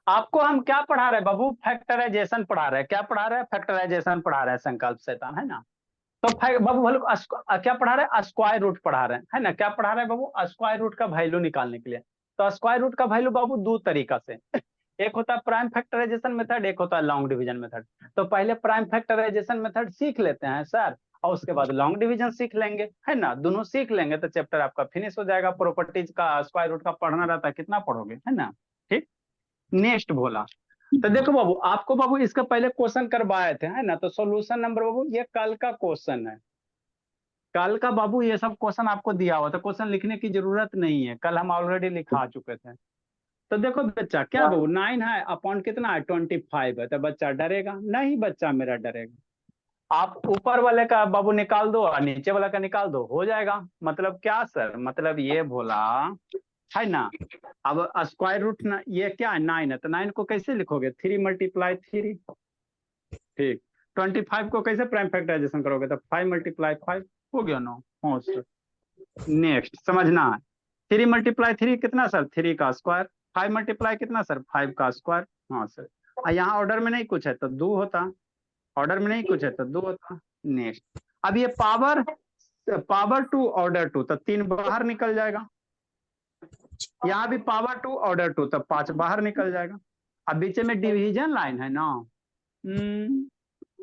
आपको हम क्या पढ़ा रहे हैं बाबू? फैक्टराइजेशन पढ़ा रहे हैं। क्या पढ़ा रहे हैं? फैक्टराइजेशन पढ़ा रहे हैं, संकल्प शैतान, है ना। तो बाबू बोलो क्या पढ़ा रहे हैं? स्क्वायर रूट पढ़ा रहे हैं, है ना। क्या पढ़ा रहे हैं बाबू? स्क्वायर रूट का वैल्यू निकालने के लिए। तो स्क्वायर रूट का वैल्यू बाबू दो तरीका से, एक होता है प्राइम फैक्टराइजेशन मेथड, एक होता है लॉन्ग डिवीजन मेथड। तो पहले प्राइम फैक्टराइजेशन मेथड सीख लेते हैं सर, और उसके बाद लॉन्ग डिवीजन सीख लेंगे, है ना। दोनों सीख लेंगे तो चैप्टर आपका फिनिश हो जाएगा। प्रॉपर्टीज का स्क्वायर रूट का पढ़ना रहता है, कितना पढ़ोगे, है ना। ठीक। नेक्स्ट बोला, तो देखो बाबू, आपको बाबू इसका पहले क्वेश्चन करवाए थे, है ना। तो सॉल्यूशन नंबर बाबू ये कल का क्वेश्चन है। कल का बाबू ये सब क्वेश्चन आपको दिया हुआ था, क्वेश्चन लिखने की जरूरत नहीं है, कल हम ऑलरेडी लिखा चुके थे। तो देखो बच्चा, क्या बाबू 9 है अपॉन कितना है 25 है, तो बच्चा डरेगा नहीं? बच्चा मेरा डरेगा। आप ऊपर वाले का बाबू निकाल दो और नीचे वाला का निकाल दो, हो जाएगा। मतलब क्या सर? मतलब ये बोला, है ना। अब स्क्वायर रूट ना, ये क्या है 9 है, तो 9 को कैसे लिखोगे? 3 × 3। ठीक। 25 को कैसे प्राइम फैक्टराइजेशन करोगे? तो 5 × 5 हो गया ना। हाँ सर। नेक्स्ट समझना है। 3 × 3 कितना सर? 3 का स्क्वायर। 5 × कितना सर? 5 का स्क्वायर। हाँ सर। यहाँ ऑर्डर में नहीं कुछ है तो 2 होता, ऑर्डर में नहीं कुछ है तो 2 होता। नेक्स्ट, अब ये पावर, पावर 2 ऑर्डर 2, तो 3 बाहर निकल जाएगा। यहाँ भी पावर 2 ऑर्डर 2, तो 5 बाहर निकल जाएगा। अब बीच में डिवीजन लाइन है ना।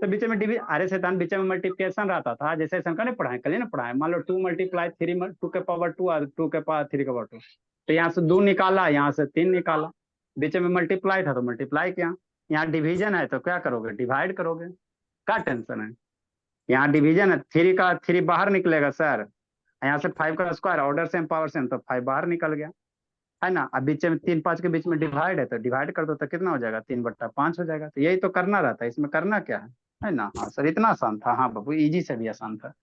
तो बीच में अरे शैतान, बीच में मल्टीप्लिकेशन रहता था, जैसे ऐसा नहीं पढ़ाए, कल ना पढ़ाए। मान लो 2 × 3, 2 के पावर 2 और 2 के पावर 3 के पावर 2। तो यहाँ से 2 निकाला, यहाँ से 3 निकाला। बीच में मल्टीप्लाई था तो मल्टीप्लाई किया। यहाँ डिवीजन है तो क्या करोगे? डिवाइड करोगे। क्या टेंशन है? यहाँ डिवीजन है, 3 का 3 बाहर निकलेगा सर। यहाँ से 5 का square, order same power same, तो 5 बाहर निकल गया, है ना। अब बीच में 3 5 के बीच में डिवाइड है, तो डिवाइड कर दो तो कितना हो जाएगा? 3/5 हो जाएगा। तो यही तो करना रहता है, इसमें करना क्या है ना। हाँ सर, इतना आसान था। हाँ बाबू, इजी से भी आसान था।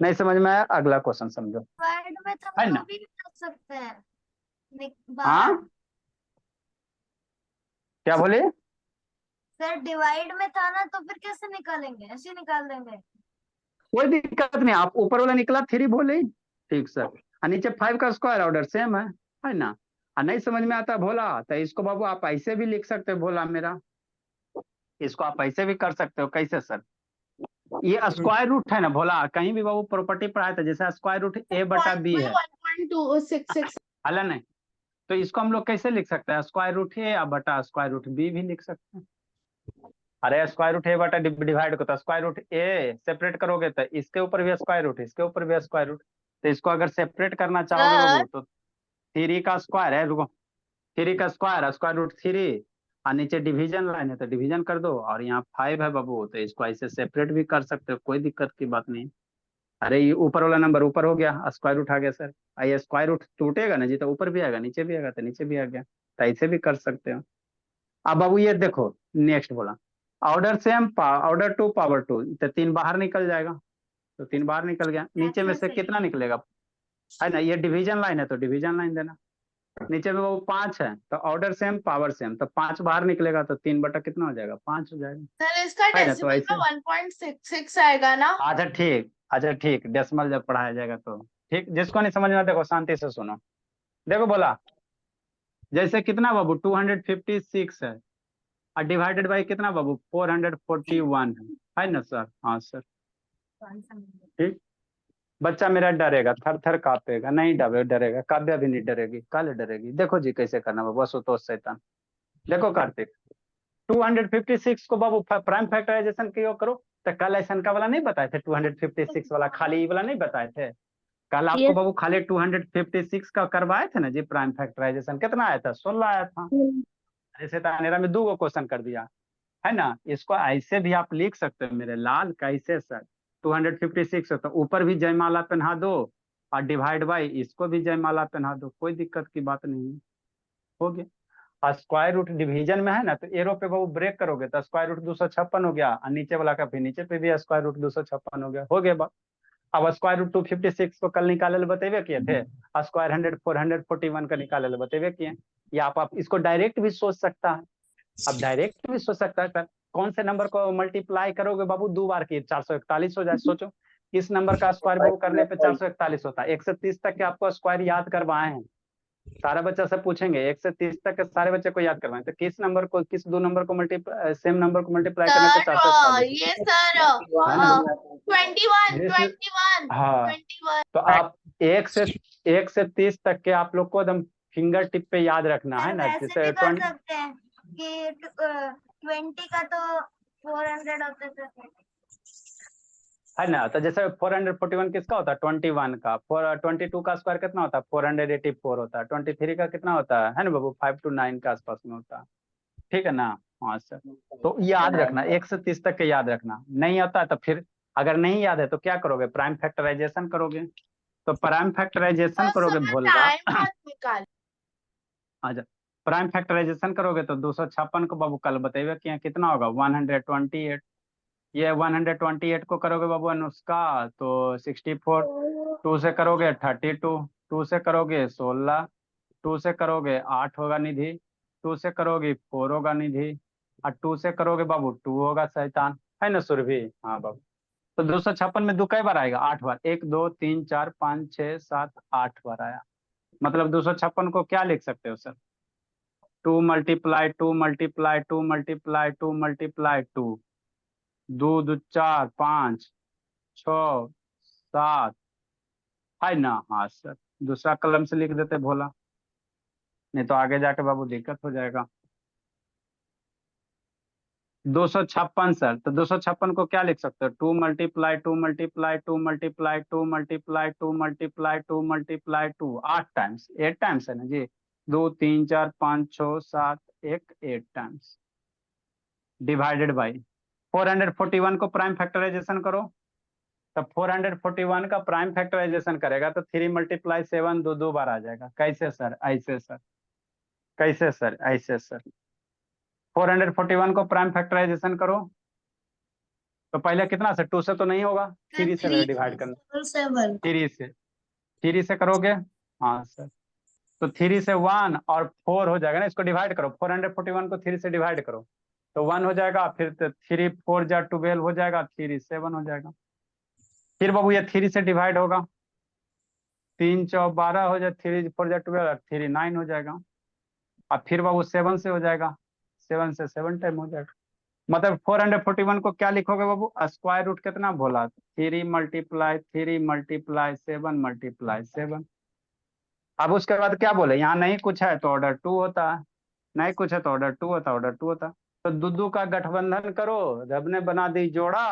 नहीं समझ में आया? अगला क्वेश्चन समझो, डिवाइड में तो हम है वो ना। भी कर सकते हैं, हाँ, बाहर। क्या बोले? सर डिवाइड में था ना, तो फिर कैसे निकालेंगे? ऐसे ही निकाल देंगे। कोई दिक्कत नहीं, आप ऊपर वाला निकला 3 बोले, ठीक सर। और नीचे 5 का स्क्वायर, ऑर्डर सेम है ना। और नहीं समझ में आता भोला, तो इसको बाबू आप ऐसे भी लिख सकते हो, भोला मेरा। इसको आप ऐसे भी कर सकते हो, कैसे सर? ये स्क्वायर रूट है ना भोला, कहीं भी बाबू प्रॉपर्टी पढ़ाया था, जैसे स्क्वायर रूट ए बटा पॉइंट बी में है, 1.266। हला नहीं। तो इसको हम लोग कैसे लिख सकते हैं? स्क्वायर रूट ए बटा स्क्वायर रूट बी भी लिख सकते हैं। अरे स्क्वायर रूट ए बटा डिवाइड को, तो स्क्वायर रूट ए सेपरेट करोगे तो इसके ऊपर भी स्क्वायर रूट, इसके ऊपर भी स्क्वायर रूट। तो इसको अगर सेपरेट करना चाहोगे सर बाबू, तो 3 का स्क्वायर है, रुको, 3 का स्क्वायर, स्क्वायर रूट 3, और नीचे डिवीजन लाइन है तो डिवीजन कर दो, और यहाँ 5 है बाबू, तो इसको ऐसे सेपरेट भी कर सकते हो, कोई दिक्कत की बात नहीं। अरे ये ऊपर वाला नंबर ऊपर हो गया, स्क्वायर रूट आ गया सर। ये स्क्वायर रूट टूटेगा ना जी, तो ऊपर भी आएगा, नीचे भी आएगा, तो नीचे भी आ गया। तो ऐसे भी कर सकते हो। अब बाबू ये देखो, नेक्स्ट बोला, ऑर्डर सेम ऑर्डर 2 पावर 2, तो 3 बाहर निकल जाएगा। तो 3 बाहर निकल गया, नीचे में ऐसा से सही कितना है। निकलेगा? है ना, ये डिवीजन लाइन है तो डिवीजन लाइन देना। नीचे में वो 5 है, तो ऑर्डर सेम पावर सेम, तो 5 बाहर निकलेगा, तो 3 बटा कितना हो जाएगा? 5 हो जाएगा, सर इसका है ना। तो डेसिमल में ऐसे, 1.66 आएगा ना? अच्छा ठीक, अच्छा ठीक, डेसिमल जब पढ़ाया जाएगा तो ठीक। जिसको नहीं समझ में आता, देखो शांति से सुनो। देखो बोला, जैसे कितना बाबू 256 है, और डिवाइडेड बाई कितना बाबू 441 है ना सर। हाँ सर। ठीक। बच्चा मेरा डरेगा, थर थर कांपेगा, नहीं डरेगा। काव्या भी नहीं डरेगी, काले डरेगी। देखो जी कैसे करना बाबू, असुतोष शैतान। देखो कार्तिक, 256 को बाबू प्राइम फैक्टराइजेशन की करो। तो कल ऐसा का वाला नहीं बताए थे? 256 वाला खाली वाला नहीं बताए थे? कल आपको यस। बाबू खाली 256 का करवाए थे ना जी प्राइम फैक्टराइजेशन। कितना आया था? 16 आया था। जैसे तानेरा में 2 गो क्वेश्चन कर दिया, है ना। इसको ऐसे भी आप लिख सकते हो मेरे लाल, कैसे सर? 256 है तो ऊपर भी जयमाला पहना दो, और डिवाइड बाई इसको भी जयमाला पहना दो, कोई दिक्कत की बात नहीं है। हो गया। और स्क्वायर रूट डिवीजन में है ना, तो एरो पे वो ब्रेक करोगे तो स्क्वायर रूट 256 हो गया, और नीचे वाला का भी नीचे पे भी स्क्वायर रूट 256 हो गया बात। अब स्क्वायर रूट 256 को कल निकाले बतेबे किए थे, स्क्वायर 441 का निकाले बतेबे किए। या आप इसको डायरेक्ट भी सोच सकता है। अब डायरेक्ट भी सोच सकता है सर, कौन से नंबर को मल्टीप्लाई करोगे बाबू 2 बार की? 441 हो जाए। सोचो, इस नंबर का स्क्वायर बाबू करने पे 441 होता है। 130 तक के आपको स्क्वायर याद करवाए हैं, सारे बच्चे से पूछेंगे 1 से 30 तक के सारे बच्चे को याद करवाएं, तो किस नंबर को, किस दो नंबर को सेम नंबर को मल्टीप्लाई करने पे 441? ये सर है ना? 21 जिस 21 हाँ 21 तो आप 1 से 30 तक के आप लोग को एकदम फिंगर टिप पे याद रखना है सर ना, वैसे जैसे भी कर 20 सकते हैं कि 20 का तो 400 होता था। है ना, तो जैसे 441 किसका होता है? 21 का। 22 का स्क्वायर कितना होता है? 484 होता है। 23 का कितना होता है ना बाबू? 5 to 9 के आसपास में होता है। ठीक है ना? हाँ सर, तो याद रखना 1 से 30 तक के याद रखना। नहीं आता है तो फिर, अगर नहीं याद है तो क्या करोगे? प्राइम फैक्टराइजेशन करोगे। तो प्राइम फैक्टराइजेशन करोगे भोलवा। टाइम मत निकाल। अच्छा, प्राइम फैक्टराइजेशन करोगे तो 256 को बाबू कल बतेगा कि यहाँ कितना होगा? 128। ये 128 को करोगे बाबू अनुष्का तो 64। 2 से करोगे 32। 2 से करोगे 16। 2 से करोगे 8 होगा निधि। 2 से करोगे 4 होगा निधि। और 2 से करोगे बाबू 2 होगा शैतान। है ना सुरभि? हाँ बाबू। तो 256 में 2 कई बार आएगा? 8 बार। 1 2 3 4 5 6 7 8 बार आया। मतलब 256 को क्या लिख सकते हो sir? 2 multiply 2 multiply 2 multiply 2 multiply 2। 2 2 4 5 6 7। है ना? हाँ सर, दूसरा कलम से लिख देते भोला, नहीं तो आगे जाके बाबू दिक्कत हो जाएगा। 256 सर, तो 256 को क्या लिख सकते हो? 2 multiply 2 multiply 2 multiply 2 multiply 2 multiply 2 multiply 2 8 times. 8 times है ना जी? 2 3 4 5 6 7 1 8 टाइम्स डिवाइडेड बाई 441 को प्राइम फैक्टराइजेशन करो। तो 441 का प्राइम फैक्टराइजेशन करेगा तो 3 मल्टीप्लाई 7 दो बार आ जाएगा। कैसे सर? ऐसे सर। कैसे सर? ऐसे सर। 441 को प्राइम फैक्टराइजेशन करो तो पहले कितना से? 2 से तो नहीं होगा, 3 से डिवाइड करना। 3 से करोगे। हाँ सर, तो 3 से 1 और 4 हो जाएगा ना, इसको डिवाइड करो। 441 को 3 से डिवाइड करो तो 1 हो जाएगा। फिर 3 4 जा 12 हो जाएगा। 3 7 हो जाएगा। फिर बाबू ये 3 से डिवाइड होगा। 3 4 12 हो जाए। 3 4 जा 12 और 3 9 हो जाएगा। और फिर बाबू 7 से हो जाएगा। 7 से 7 टाइम हो जाएगा। मतलब 441 को क्या लिखोगे बाबू? स्क्वायर रूट कितना बोला? 3 मल्टीप्लाई 3 मल्टीप्लाई 7 मल्टीप्लाई 7। अब उसके बाद क्या बोले? यहाँ नहीं कुछ है तो ऑर्डर 2 होता है, नहीं कुछ है तो ऑर्डर 2 होता, ऑर्डर 2 होता। तो दुद्दू का गठबंधन करो, रब ने बना दी जोड़ा।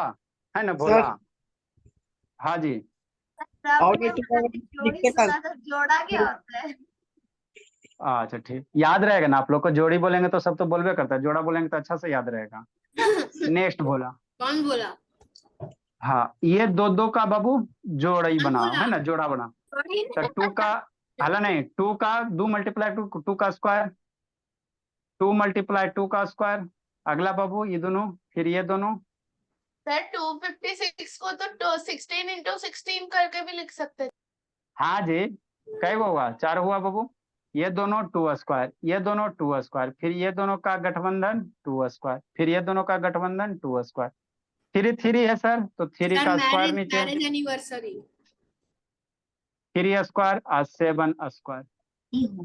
है ना बोला? हाँ जी। रब ने बना दी जोड़ी सुना तो जोड़ा क्या होता है? अच्छा ठीक, याद रहेगा ना आप लोग को? जोड़ी बोलेंगे तो सब तो बोलबे करता है, जोड़ा बोलेंगे तो अच्छा से याद रहेगा। नेक्स्ट बोला। कौन बोला? हाँ, ये दो का बाबू जोड़ा ही बना, है ना, जोड़ा बना। तो 2 का हाला नहीं, 2 का 2 मल्टीप्लाई 2 का स्क्वायर। 2 मल्टीप्लाई 2 का स्क्वायर। अगला बाबू ये दोनों, फिर ये दोनों। सर 256 को तो 16 into 16 करके भी लिख सकते हैं। हाँ जी, कई हुआ? 4 हुआ बाबू। ये दोनों 2 स्क्वायर, ये दोनों 2 स्क्वायर, फिर ये दोनों का गठबंधन 2 स्क्वायर, फिर ये दोनों का गठबंधन 2 स्क्वायर। 3 3 है सर, तो 3 का स्क्वायर नीचे। Marriage anniversary. 3 स्क्वायर और 7 स्क्वायर।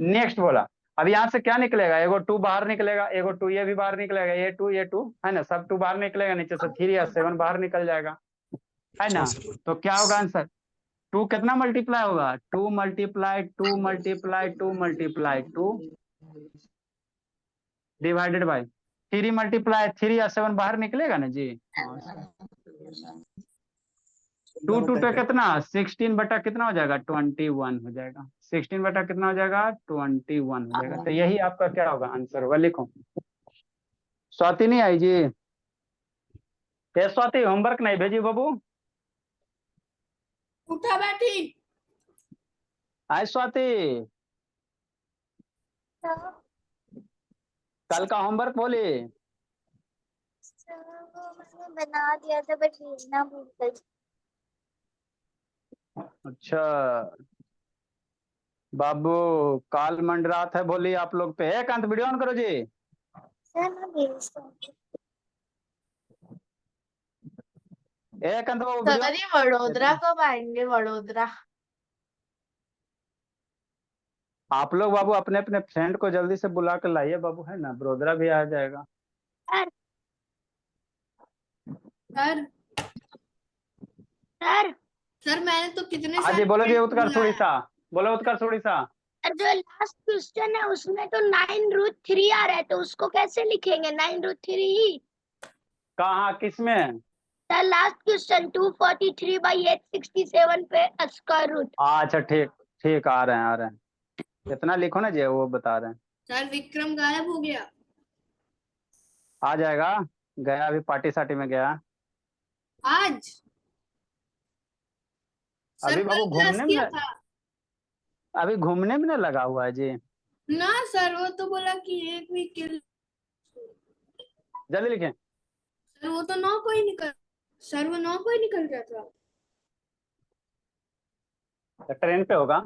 नेक्स्ट बोला। अब यहाँ से क्या निकलेगा? एगो 2 बाहर निकलेगा, एगो 2 ये भी बाहर निकलेगा, ये 2 है ना, सब 2 बाहर निकलेगा, नीचे से 3 या 7 बाहर निकल जाएगा। है ना? तो क्या होगा आंसर? 2 कितना मल्टीप्लाई होगा? 2 multiply 2 multiply 2 multiply 2 divided by 3 multiply 3 या 7 बाहर निकलेगा ना जी? हाँ सर। 2 2 पे कितना? 16 बटा कितना हो जाएगा? 21 हो जाएगा। 16 बटा कितना हो जाएगा? 21 हो जाएगा। तो यही आपका क्या होगा आंसर होगा? लिखो। स्वाति नहीं आई जी? ये स्वाति होमवर्क नहीं भेजी बाबू? उठा बैठी। आई स्वाति, कल का होमवर्क बोली? वो मैंने बना दिया था बट भेजना भूल गई। अच्छा बाबू, काल मंडरात है बोली आप लोग पे। एक अंत वीडियो ऑन करो जी। सर मैं भेजता हूँ। एक अंत बाबू वीडियो। सर ये वडोदरा कब आएंगे? वडोदरा आप लोग बाबू अपने अपने फ्रेंड को जल्दी से बुला कर लाइए बाबू, है ना, ब्रोदरा भी आ जाएगा। सर सर सर मैंने तो कितने हाँ जी, सारे बोलो जी friends को उत्कर्ष बुलाया। उड़ीसा, बोलो उत्कर्ष उड़ीसा। जो लास्ट क्वेश्चन है उसमें तो 9√3 आ रहा है, तो उसको कैसे लिखेंगे? 9√3 ही। कहाँ, किसमें? सर लास्ट क्वेश्चन 243/867 पे स्क्वायर रूट। अच्छा ठीक, ठीक, आ रहे हैं आ रहे हैं, कितना लिखो ना जी, वो बता रहे हैं। सर विक्रम गायब हो गया। आ जाएगा, गया अभी पार्टी सार्टी में गया। आज सर अभी कल बाबू क्लास घूमने किया में, था अभी घूमने में ना लगा हुआ है जी। ना सर, वो तो बोला कि 1 वीक के लिए। जल्दी लिखें। सर वो तो 9 को ही निकल सर वो 9 को ही निकल गया था। तो ट्रेन पे होगा।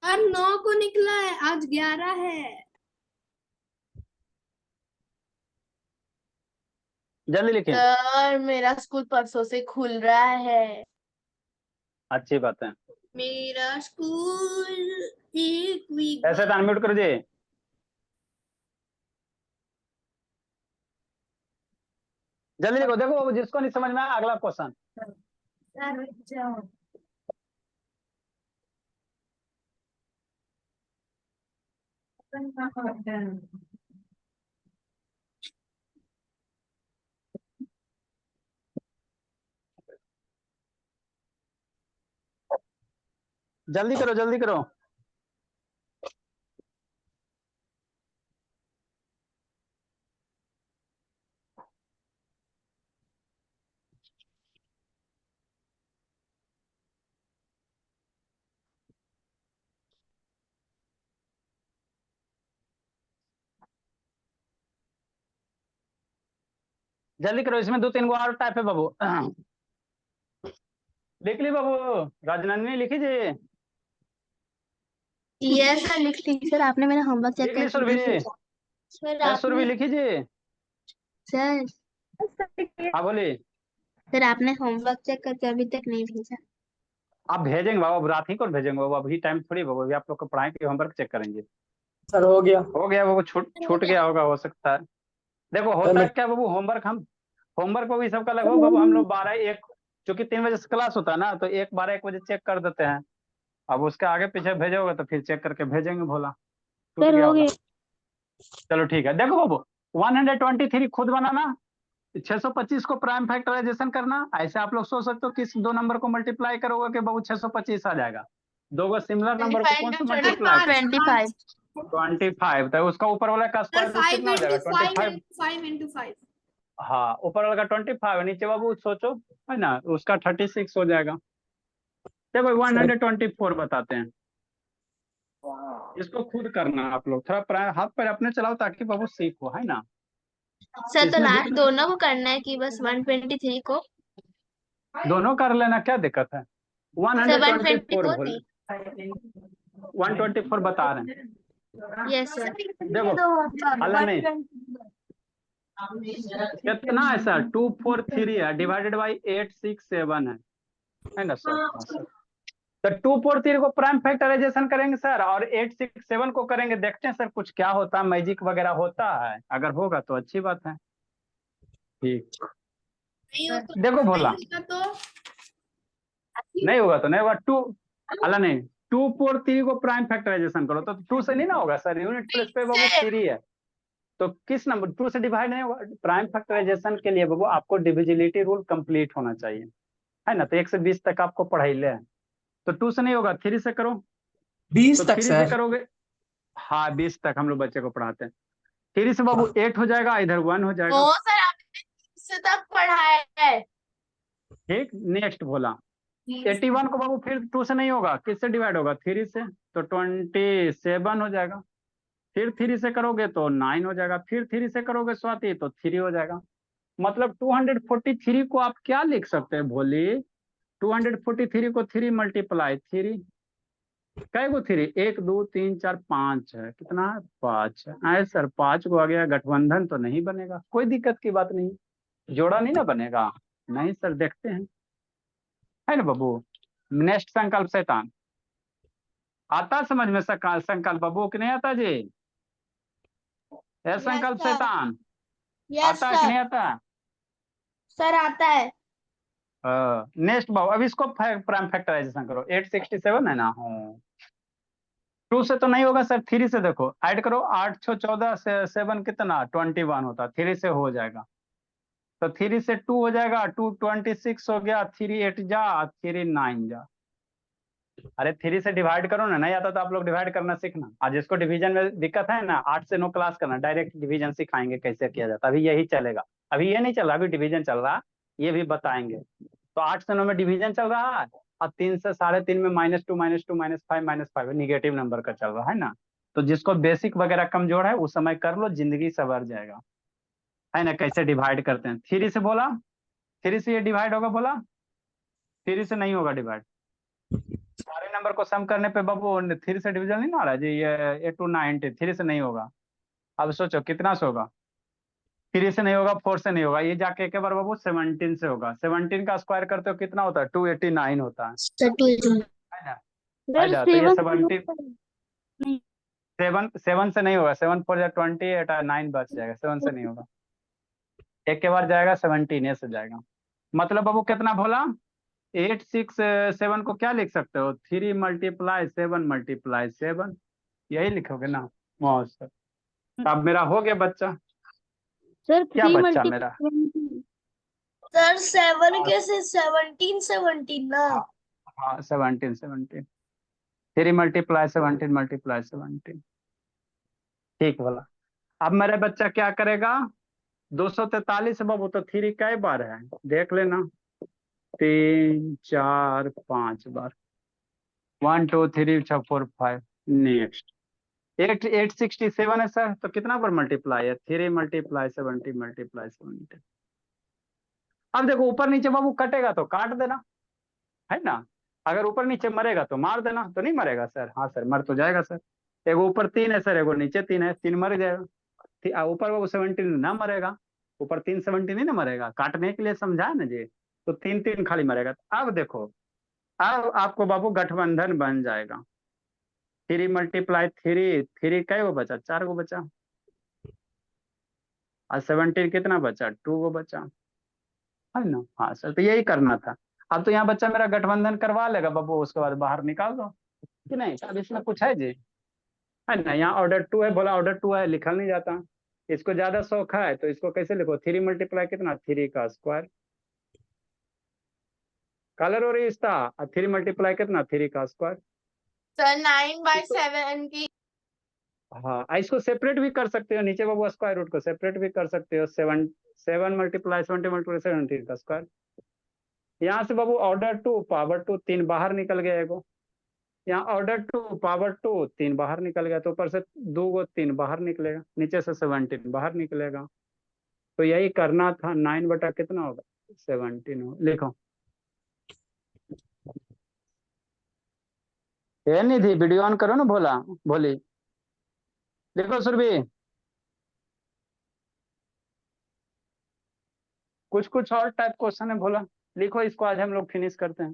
सर 9 को निकला है, आज 11 है। जल्दी लिखें। सर मेरा स्कूल परसों से खुल रहा है। अच्छी बात है। मेरा स्कूल 1 वीक ऐसे तो अनम्यूट करो जी। जल्दी लिखो, देखो जिसको नहीं समझ में आया अगला क्वेश्चन। जल्दी करो जल्दी करो। जल्दी करो, इसमें 2-3 गो और टाइप है बाबू। लिख ली बाबू, राजनंदिनी लिखी जी। यस सर, लिख ली सर। आपने मेरा होमवर्क चेक लिख ली करके सुरभि, नहीं भेजा। सर सुरभि आपने लिखी जी। सर हाँ बोली। सर आपने होमवर्क चेक करके अभी तक नहीं भेजा। आप भेजेंगे बाबू, अब रात ही को भेजेंगे बाबू, अभी टाइम थोड़ी बाबू, अभी आप लोग को पढ़ाएंगे, होमवर्क चेक करेंगे। सर हो गया। हो गया बाबू, छूट छूट गया होगा, हो सकता है। देखो सर होता मैं क्या बाबू, होमवर्क हम, होमवर्क बाबू सबका लगभग बाबू हम लोग 12-1, चूंकि 3 बजे से क्लास होता है ना, तो 1-12-1 बजे चेक कर देते हैं। अब उसके आगे पीछे भेजोगे तो फिर चेक करके भेजेंगे, भोला छूट सर गया हो होगा। गया। चलो ठीक है, देखो बाबू 123 खुद बनाना, 625 को प्राइम फैक्टराइजेशन करना। ऐसे आप लोग सोच सकते हो किस दो नंबर को मल्टीप्लाई करोगे कि बाबू 625 आ जाएगा। दो गो सिमिलर नंबर को 25 कौन से into मल्टीप्लाई? 25। 25, तो उसका ऊपर वाला का सर स्क्वायर रूट 5 कितना हो जाएगा? into 5 25। into 5 into 5। हाँ, ऊपर वाला का 25 है, नीचे बाबू सोचो, है ना, उसका 36 हो जाएगा। देखो 124 बताते हैं, इसको खुद करना आप लोग, थोड़ा हाथ पैर अपने चलाओ ताकि बाबू सीखो, है ना। सर तो इसमें लास्ट जितना दोनों को करना है कि बस 123 को? दोनों कर लेना, क्या दिक्कत है। सर 124 124 थी। 124 बता रहे हैं। Yes sir. देखो अल्लाह नहीं, कितना है सर, 243 है, डिवाइडेड बाई 867 है ना सर। तो 243 को प्राइम फैक्टराइजेशन करेंगे सर, और 867 को करेंगे, देखते हैं सर कुछ क्या होता है, मैजिक वगैरह होता है, अगर होगा तो अच्छी बात है। ठीक, नहीं हो तो देखो भोला, नहीं होगा तो नहीं होगा तो नहीं होगा। अल्लाह नहीं, 243 को प्राइम फैक्टराइजेशन करो तो 2 से नहीं ना होगा सर, यूनिट प्लेस पे बाबू 3 है, तो किस नंबर 2 से डिवाइड नहीं होगा। प्राइम फैक्टराइजेशन के लिए बाबू आपको डिविजिबिलिटी रूल कंप्लीट होना चाहिए, है ना, तो 1 से 20 तक आपको पढ़ाई ले, तो 2 से नहीं होगा, 3 से करो। 20 तो तक 3 से सर। करोगे, हाँ 20 तक हम लोग बच्चे को पढ़ाते हैं। 3 से बाबू 8 हो जाएगा, इधर 1 हो जाएगा। वो सर आपने 6 तक पढ़ाया है। ठीक, नेक्स्ट बोला 81 को बाबू फिर 2 से नहीं होगा, किससे डिवाइड होगा? 3 से, तो 27 हो जाएगा। फिर 3 से करोगे तो 9 हो जाएगा, फिर 3 से करोगे स्वाति तो 3 हो जाएगा। मतलब 243 को आप क्या लिख सकते हैं भोली, 243 को 3 मल्टीप्लाई 3, कै गो 3, 1 2 3 4 5 है, कितना है 5 है। आए सर 5 को आ गया, गठबंधन तो नहीं बनेगा, कोई दिक्कत की बात नहीं, जोड़ा नहीं ना बनेगा। नहीं सर, देखते हैं, है ना बाबू। नेक्स्ट संकल्प शैतान, आता समझ में संकल्प बाबू कि नहीं आता जी? संकल्प sir. शैतान यस आता है कि नहीं आता? सर आता है। नेक्स्ट बाबू, अब इसको प्राइम फैक्टराइजेशन करो। 867 है ना? 2 से तो नहीं होगा सर, 3 से देखो, ऐड करो। 8 6 14 से 7 कितना 21 होता, 3 से हो जाएगा। तो 3 से 2 हो जाएगा, 2 26 हो गया, 3 8 जा, 3 9 जा। अरे 3 से डिवाइड करो ना, नहीं आता तो आप लोग डिवाइड करना सीखना। आज जिसको डिवीजन में दिक्कत है ना, 8 से 9 क्लास करना, डायरेक्ट डिवीजन सिखाएंगे कैसे किया जाता है। अभी यही चलेगा, अभी ये नहीं चल रहा, अभी डिवीजन चल रहा, ये भी बताएंगे। तो 8 से 9 में डिवीजन चल रहा है, और 3 से 3.5 में -2 -2 -5 निगेटिव नंबर का चल रहा है ना। तो जिसको बेसिक वगैरह कमजोर है उस समय कर लो, जिंदगी सवर जाएगा, है ना। कैसे डिवाइड करते हैं, 3 से बोला, 3 से ये डिवाइड होगा, बोला 3 से नहीं होगा डिवाइड। सारे नंबर को सम करने पे बाबू 3 से डिवीजन नहीं आ रहा जी, ये 8 to 90, 3 से नहीं होगा। अब सोचो कितना से होगा, 3 से नहीं होगा, 4 से नहीं होगा, ये जाके एक बार बाबू 17 से होगा। 17 का स्क्वायर करते हो कितना होता है, 289 होता है ना, है ना। तो ये 7 से नहीं होगा, 7 4 28 9 बच जाएगा, 7 से नहीं होगा। एक के बाद जाएगा 17 से जाएगा। मतलब बाबू कितना बोला, 867 को क्या लिख सकते हो, 3 × 7 × 7, यही लिखोगे ना। वाह सर, अब मेरा हो गया बच्चा। सर क्या बच्चा मेरा? सर 7 के से 17 ना। हाँ 17 3 × 17 × 17, ठीक बोला। अब मेरा बच्चा क्या करेगा, 243 बाबू, तो 3 कई बार है देख लेना, 3 4 5 बार, 1 2 3 4 5। नेक्स्ट 867 है सर, तो कितना पर मल्टीप्लाई है, 3 × 70 × 70। अब देखो ऊपर नीचे बाबू कटेगा तो काट देना, है ना। अगर ऊपर नीचे मरेगा तो मार देना, तो नहीं मरेगा सर? हाँ सर, मर तो जाएगा सर। एगो ऊपर 3 है सर, एगो नीचे 3 है, 3 मर जाएगा। ऊपर वो 17 ना मरेगा, ऊपर 3 17 नहीं ना मरेगा, काटने के लिए समझाया ना जी। तो 3 3 खाली मरेगा। अब देखो, अब आपको बाबू गठबंधन बन जाएगा। 3 × 3, 3 कै गो बचा, 4 गो बचा, और 17 कितना बचा, 2 गो बचा, है ना। हाँ सर, तो यही करना था। अब तो यहाँ बच्चा मेरा गठबंधन करवा लेगा बाबू, उसके बाद बाहर निकाल दो कि नहीं। अब इसमें कुछ है जी, है ना। यहाँ ऑर्डर 2 है, बोला ऑर्डर 2 है, लिखा नहीं जाता। इसको ज्यादा शौक है तो इसको कैसे लिखो, 3 × कितना, 3 का स्क्वायर। कलर और रिश्ता, 3 × कितना, 3 का स्क्वायर। सर 9/7 की हाँ, इसको सेपरेट भी कर सकते हो, नीचे बाबू स्क्वायर रूट को सेपरेट भी कर सकते हो। 7 7 × 70 × 17 का स्क्वायर। यहाँ से बाबू ऑर्डर 2 पावर 2, 3 बाहर निकल गया एगो। यहाँ ऑर्डर 2 पावर 2, 3 बाहर निकल गया, तो ऊपर से 2 गो 3 बाहर निकलेगा, नीचे से 17 बाहर निकलेगा। तो यही करना था। 9 बटा कितना होगा, 17 हो। लिखो, ये निधि वीडियो ऑन करो ना, भोला भोली, लिखो सुरभि। कुछ कुछ और टाइप क्वेश्चन है भोला, लिखो, इसको आज हम लोग फिनिश करते हैं।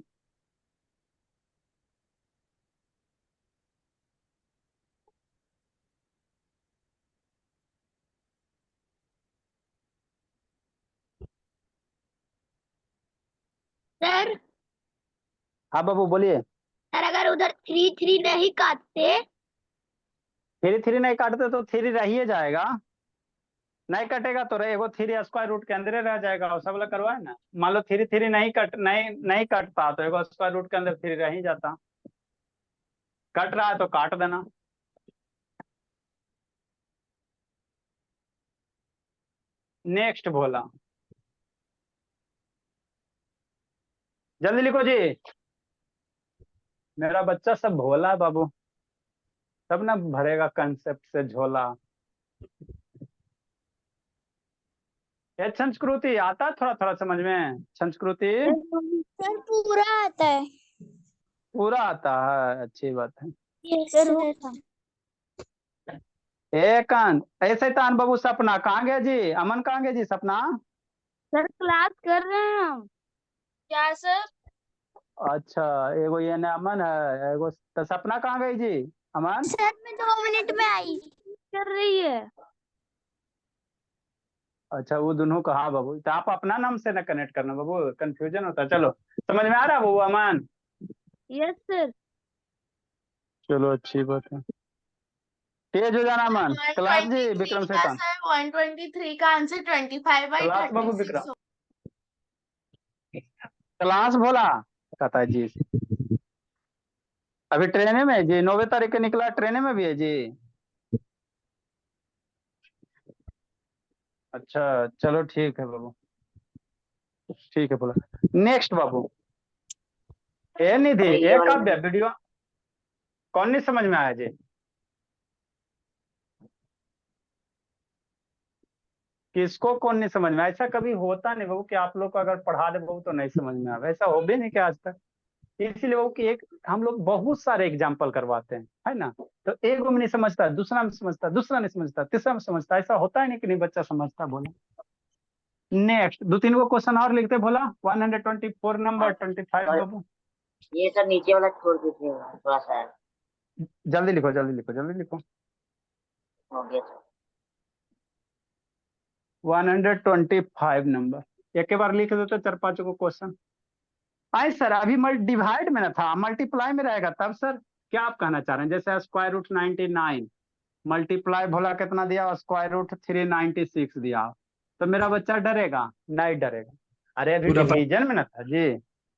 सर हाँ बाबू बोलिए। सर अगर उधर 3 3 नहीं काटते 3 3 नहीं काटते तो 3 रह ही जाएगा, नहीं कटेगा तो एगो 3 स्क्वायर रूट के अंदर रह जाएगा, और सब लोग करवाए ना। मान लो 3 3 नहीं कटता तो एगो स्क्वायर रूट के अंदर 3 रह ही जाता। कट रहा है तो काट देना। नेक्स्ट भोला, जल्दी लिखो जी। मेरा बच्चा सब भोला है बाबू, तब ना भरेगा कंसेप्ट से झोला। ये संस्कृति आता है थोड़ा थोड़ा समझ में, संस्कृति सर पूरा आता है। पूरा आता है, अच्छी बात है। सर एकांत ऐसे तान बाबू, सपना कहाँ गया जी, अमन कहाँ गया जी, सपना क्लास कर रहे हैं हम। क्या सर? अच्छा एगो ये ने अमन है, एगो तो सपना कहाँ गई जी? अमन सर मैं 2 मिनट में आई कर रही है। अच्छा वो दोनों कहाँ बाबू? तो आप अपना नाम से ना कनेक्ट करना बाबू, कंफ्यूजन होता है। चलो समझ में आ रहा है बाबू अमन? Yes sir. चलो अच्छी बात है। तेज हो जाना अमन। क्लास जी 123 विक्रम का शैतान। सर 123 का आंसर 25/36 बाबू विक्रम क्लास बोला कहता है जी। अभी ट्रेने में है जी, 9 तारीख को निकला, ट्रेने में भी है जी। अच्छा चलो ठीक है बाबू, ठीक है बोला। नेक्स्ट बाबू, ए निधि ए काव्य वीडियो कौन नहीं समझ में आया जी? किसको कौन नहीं समझ में आया? ऐसा कभी होता नहीं बाबू कि आप लोग को अगर पढ़ा दे बाबू तो नहीं समझ में आया, ऐसा हो भी नहीं क्या आज तक। इसीलिए बाबू कि एक हम लोग बहुत सारे एग्जाम्पल करवाते हैं, है ना? तो एक में नहीं समझता, दूसरा में समझता, दूसरा नहीं समझता, तीसरा में समझता, ऐसा होता है नहीं कि नहीं बच्चा समझता। बोला नेक्स्ट 2-3 गो क्वेश्चन और लिखते बोला। 124 नंबर 25 बाबू। ये सब नीचे वाला छोड़ दीजिए थोड़ा सा। जल्दी लिखो जल्दी लिखो जल्दी लिखो। हो गया सर। 125 नंबर एक बार लिख दो तो 4-5 को क्वेश्चन आए सर। अभी डिवाइड में ना था, मल्टीप्लाई में रहेगा तब सर। क्या आप कहना चाह रहे हैं? जैसे स्क्वायर रूट 99 मल्टीप्लाई भोला कितना दिया? स्क्वायर रूट 396 दिया, तो मेरा बच्चा डरेगा? नहीं डरेगा। अरे अभी डिवीजन में ना था जी,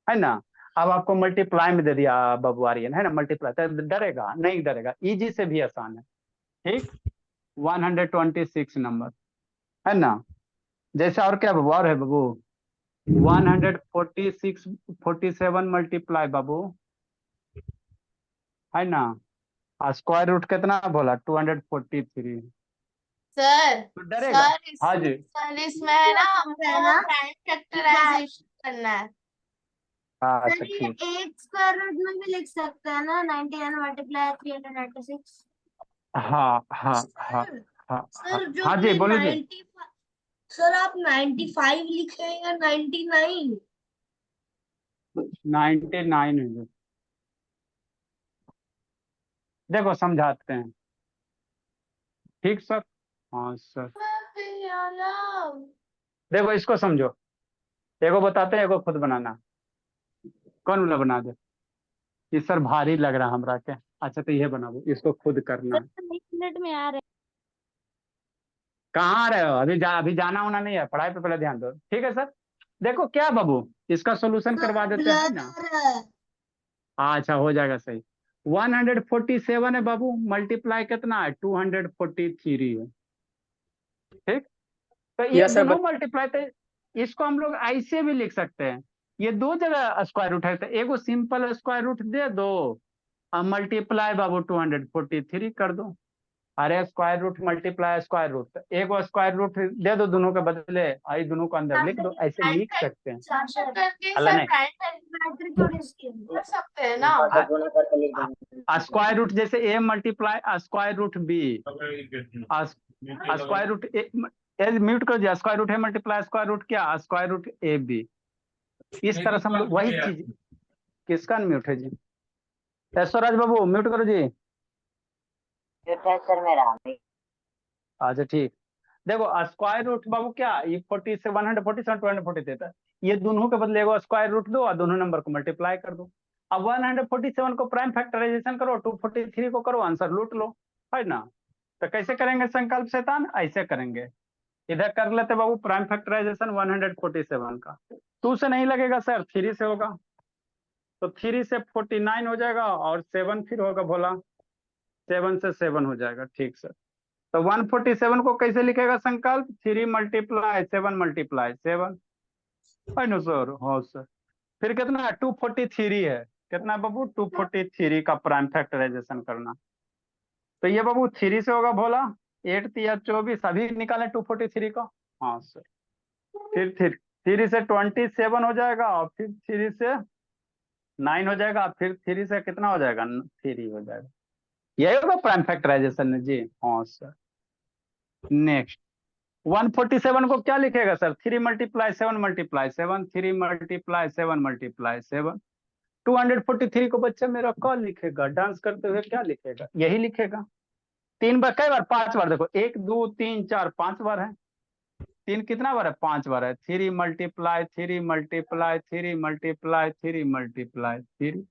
है ना? अब आपको मल्टीप्लाई में दे दिया बाबू आर्यन, है ना? मल्टीप्लाई तो डरेगा? नहीं डरेगा, इजी से भी आसान है। ठीक 126 नंबर, है ना? जैसे और क्या बाबू? और है बाबू 146 47 मल्टीप्लाई बाबू, है ना? स्क्वायर रूट कितना बोला? 243। सर तो डरेगा? हाँ जी सर इसमें है ना हमको प्राइम फैक्टराइजेशन करना है। हाँ सर अच्छा ये ठीक। एक स्क्वायर रूट में भी लिख सकते हैं ना, 99 मल्टीप्लाई 396। हाँ हाँ हाँ हाँ सर जो हाँ जी आपने बोलो जी। 95, सर आप 95 लिखे या 99? 99 है जी। देखो समझाते हैं, ठीक सर? हाँ सर देखो इसको समझो, एगो बताते हैं एगो खुद बनाना। कौन वाला बना दे? ये सर भारी लग रहा है हमरा के। अच्छा तो ये बना दो, इसको खुद करना है। सर 1 मिनट में आ रहे कहाँ आ रहे हो? अभी जाना होना नहीं है, पढ़ाई पे पहले ध्यान दो, ठीक है सर? देखो क्या बाबू, इसका सोल्यूशन करवा देते हैं ना। अच्छा हो जाएगा सही। 147 है बाबू, मल्टीप्लाई कितना है? 243 है। ठीक, तो ये यस सर। दोनों मल्टीप्लाई थे। इसको हम लोग ऐसे भी लिख सकते हैं, ये दो जगह स्क्वायर रूट है तो एगो सिंपल स्क्वायर रूट दे दो और मल्टीप्लाई बाबू 243 कर दो। अरे square root multiply square root, एगो स्क्वायर रूट दे दो दोनों के बदले, आई दोनों को अंदर लिख दो, ऐसे लिख सकते हैं। करके अल्लाह सर नहीं, प्राइम कर सकते हैं ना। और गुना करके लिख देंगे। स्क्वायर रूट जैसे A multiply square root B, square root mute कर दिया, स्क्वायर रूट है मल्टीप्लाई स्क्वायर रूट क्या? Square root A B. इस तरह से हम लोग वही चीज। किसका म्यूट है जी? ऐश्वर्य बाबू म्यूट करो जी। सर मेरा अच्छा ठीक। देखो स्क्वायर रूट बाबू क्या, ये 40 से 147 240 देता है, ये दोनों के बदले एगो स्क्वायर रूट दो और दोनों नंबर को मल्टीप्लाई कर दो। अब 147 को प्राइम फैक्टराइजेशन करो, 243 को करो, आंसर लूट लो, है ना? तो कैसे करेंगे संकल्प शैतान? ऐसे करेंगे, इधर कर लेते बाबू प्राइम फैक्टराइजेशन 147 का। 2 से नहीं लगेगा सर, 3 से होगा, तो 3 से 49 हो जाएगा और 7 फिर होगा भोला, 7 से 7 हो जाएगा। ठीक सर, तो 147 को कैसे लिखेगा संकल्प? 3 मल्टीप्लाई 7 मल्टीप्लाई 7, है ना सर? हाँ सर। फिर कितना 243 है, कितना बाबू? 243 का प्राइम फैक्टराइजेशन करना, तो ये बाबू 3 से होगा भोला, 8 या 24 अभी निकालें 243 का। हाँ सर, फिर 3 से 27 हो जाएगा और फिर 3 से 9 हो जाएगा, फिर 3 से कितना हो जाएगा? 3 हो जाएगा। यही होगा प्राइम फैक्टराइजेशन में जी। हाँ सर। नेक्स्ट 147 को क्या लिखेगा sir? 3 multiply 7 multiply 7, 3 multiply 7 multiply 7, 243 को बच्चा मेरा कौन लिखेगा? डांस करते हुए क्या लिखेगा? यही लिखेगा। 3 बार, कई बार? 5 बार। देखो 1 2 3 4 5 बार है। 3 कितना बार है? 5 बार है। 3 मल्टीप्लाई 3 मल्टीप्लाई 3 मल्टीप्लाई 3 मल्टीप्लाई 3।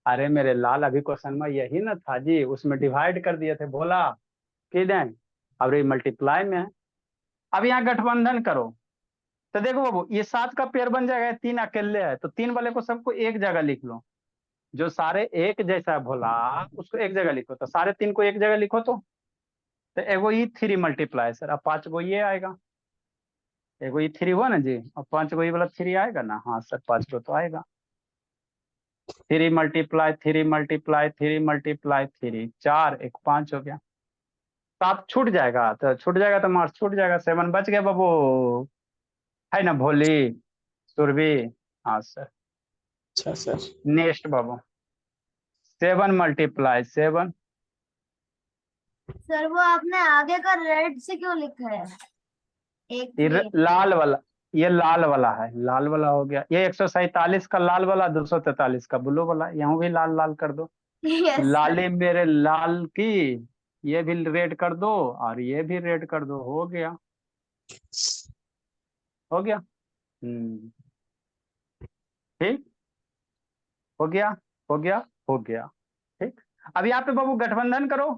अरे मेरे लाल, अभी क्वेश्चन में यही ना था जी, उसमें डिवाइड कर दिए थे, बोला कि नहीं? अब ये मल्टीप्लाई में है। अब यहाँ गठबंधन करो तो देखो बाबू, ये 7 का पेयर बन जाएगा, 3 अकेले है, तो 3 वाले को सबको एक जगह लिख लो। जो सारे एक जैसा है भोला, उसको एक जगह लिखो। तो सारे 3 को एक जगह लिखो तो एगो ये 3 मल्टीप्लाई सर, अब 5 गो ये आएगा। एगो ये 3 हुआ ना जी, और 5 गो ये वाला 3 आएगा ना? हाँ सर, 5 गो तो आएगा। 3 मल्टीप्लाई 3 मल्टीप्लाई 3 मल्टीप्लाई 3, 4 1 5 हो गया। 7 छूट जाएगा, तो छूट जाएगा तो मार्क्स छूट जाएगा। 7 बच गया बाबू, है ना भोली सुरभि? हाँ सर। अच्छा सर। नेक्स्ट बाबू, 7 मल्टीप्लाई 7। सर वो आपने आगे का रेड से क्यों लिखा है? एक ये लाल वाला, ये लाल वाला है, लाल वाला हो गया। ये 147 का लाल वाला, 243 का ब्लू वाला। यहाँ भी लाल लाल कर दो। यस लाली मेरे लाल की, ये भी रेड कर दो और ये भी रेड कर दो। हो गया, हो गया। ठीक, हो गया, हो गया, हो गया। ठीक, अब यहाँ पे बाबू गठबंधन करो।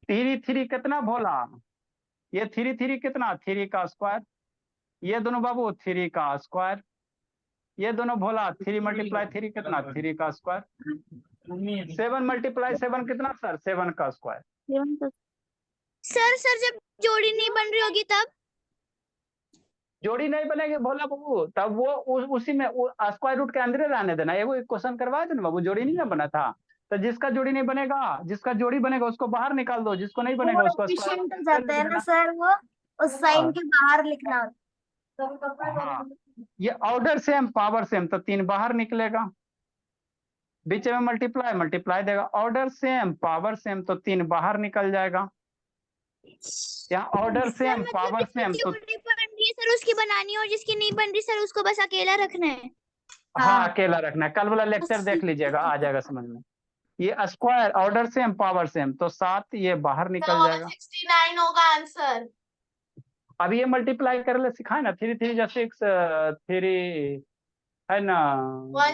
3 3 कितना भोला? ये 3 3 कितना? 3 का स्क्वायर। ये दोनों बाबू 3 का स्क्वायर। ये दोनों भोला 3 मल्टीप्लाई 3 कितना? 3 का स्क्वायर। 7 मल्टीप्लाई 7 कितना सर? 7 का स्क्वायर। सर जब जोड़ी नहीं बन रही होगी तब? जोड़ी नहीं बनेगी भोला बाबू, तब वो उसी में स्क्वायर रूट के अंदर ही रहने देना। एगो एक क्वेश्चन करवाए थे ना बाबू, जोड़ी नहीं ना बना था, तो जिसका जोड़ी नहीं बनेगा, जिसका जोड़ी बनेगा उसको बाहर निकाल दो, जिसको नहीं बनेगा वो उसको स्क्वायर एफिशिएंट हो रूट के जाता अंदर है ना देना। सर, वो उस साइन के बाहर लिखना हाँ, ये ऑर्डर सेम पावर सेम, तो 3 बाहर निकलेगा। बीच में मल्टीप्लाई मल्टीप्लाई देगा। ऑर्डर सेम पावर सेम, तो 3 बाहर निकल जाएगा। यहाँ ऑर्डर सर सेम मतलब पावर जिसकी सेम, तो जोड़ी बन रही है सर उसकी बनानी है, और जिसकी नहीं बन रही सर उसको बस अकेला रखना है। हाँ अकेला रखना है। कल वाला लेक्चर देख लीजिएगा, आ जाएगा समझ में। ये square order same power same, तो 7 ये बाहर निकल तो जाएगा। 169 होगा आंसर। अब ये मल्टीप्लाई करने सिखाए ना, 3 3 जा 6 3 है ना,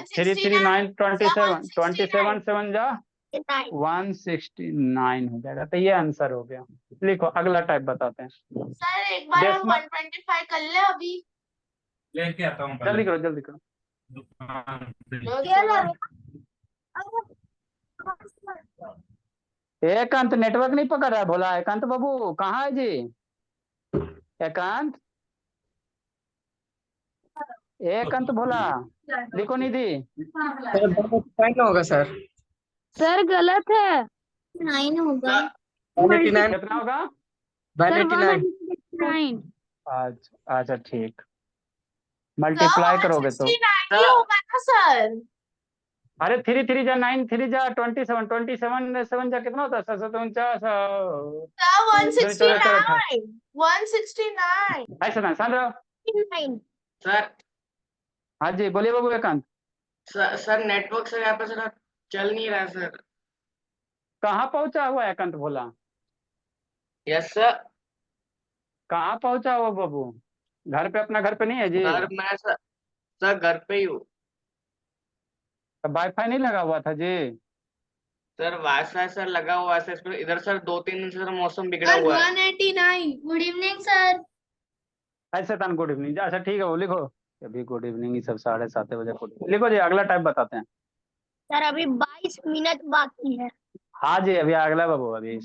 3 3 9 27 27 7 जा 169 हो जाएगा। तो ये आंसर हो गया। लिखो अगला टाइप बताते हैं। सर एक बार हम डेसिमल 125 कर ले अभी। लेके आता हूँ जल्दी करो, जल्दी करो। दुकान पे। क्या ला रहे हो? एकांत नेटवर्क नहीं पकड़ रहा है भोला। एकांत बाबू कहाँ है जी? एकांत, एकांत भोला, लिखो निधि। सर 189 होगा सर। सर गलत है, 9 होगा। 189 कितना होगा? 189। 9। अच्छा अच्छा ठीक, मल्टीप्लाई करोगे तो 169 ही होगा ना सर। अरे 3 3 जा 9 3 जा 27 27 7 जा कितना होता है? 749 सर 169 169। ऐसा ना शांत रहो। 9। सर हाँ जी बोलिए बाबू एकांत। सर नेटवर्क सर यहाँ पे सर चल नहीं रहा सर। कहाँ पहुंचा हुआ है एकांत भोला? Yes sir. कहाँ पहुंचा हुआ बाबू? घर पे? अपना घर पे नहीं है जी? सर मैं सर घर पे ही हूँ। तो वाईफाई नहीं लगा हुआ था जी? सर वाईफाई सर लगा हुआ है सर, इधर सर 2 3 दिन से सर मौसम बिगड़ा सर हुआ है। 189। Good evening sir. ऐसे तन गुड इवनिंग। अच्छा ठीक है, वो लिखो अभी गुड इवनिंग। ये सब 7:30 बजे गुड इवनिंग लिखो जी। अगला टाइप बताते हैं। सर अभी 22 मिनट बाकी है। हाँ जी अभी अगला बाबू। अभी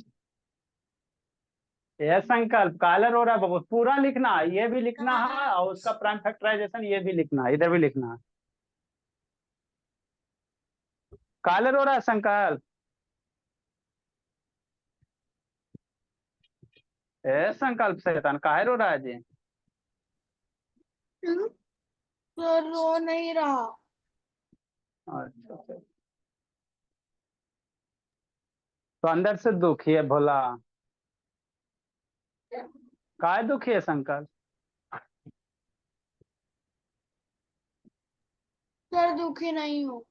ये संकल्प कालर हो रहा है बाबू, पूरा लिखना है। ये भी लिखना है और उसका प्राइम फैक्टराइजेशन ये भी लिखना है, इधर भी लिखना है। कालर हो रहा है संकल्प। ए संकल्प शैतान काहे रो रहा है जी? सर रो नहीं रहा। अच्छा अच्छा। तो अंदर से दुखी है भोला। काहे दुखी है संकल्प? सर दुखी नहीं हो।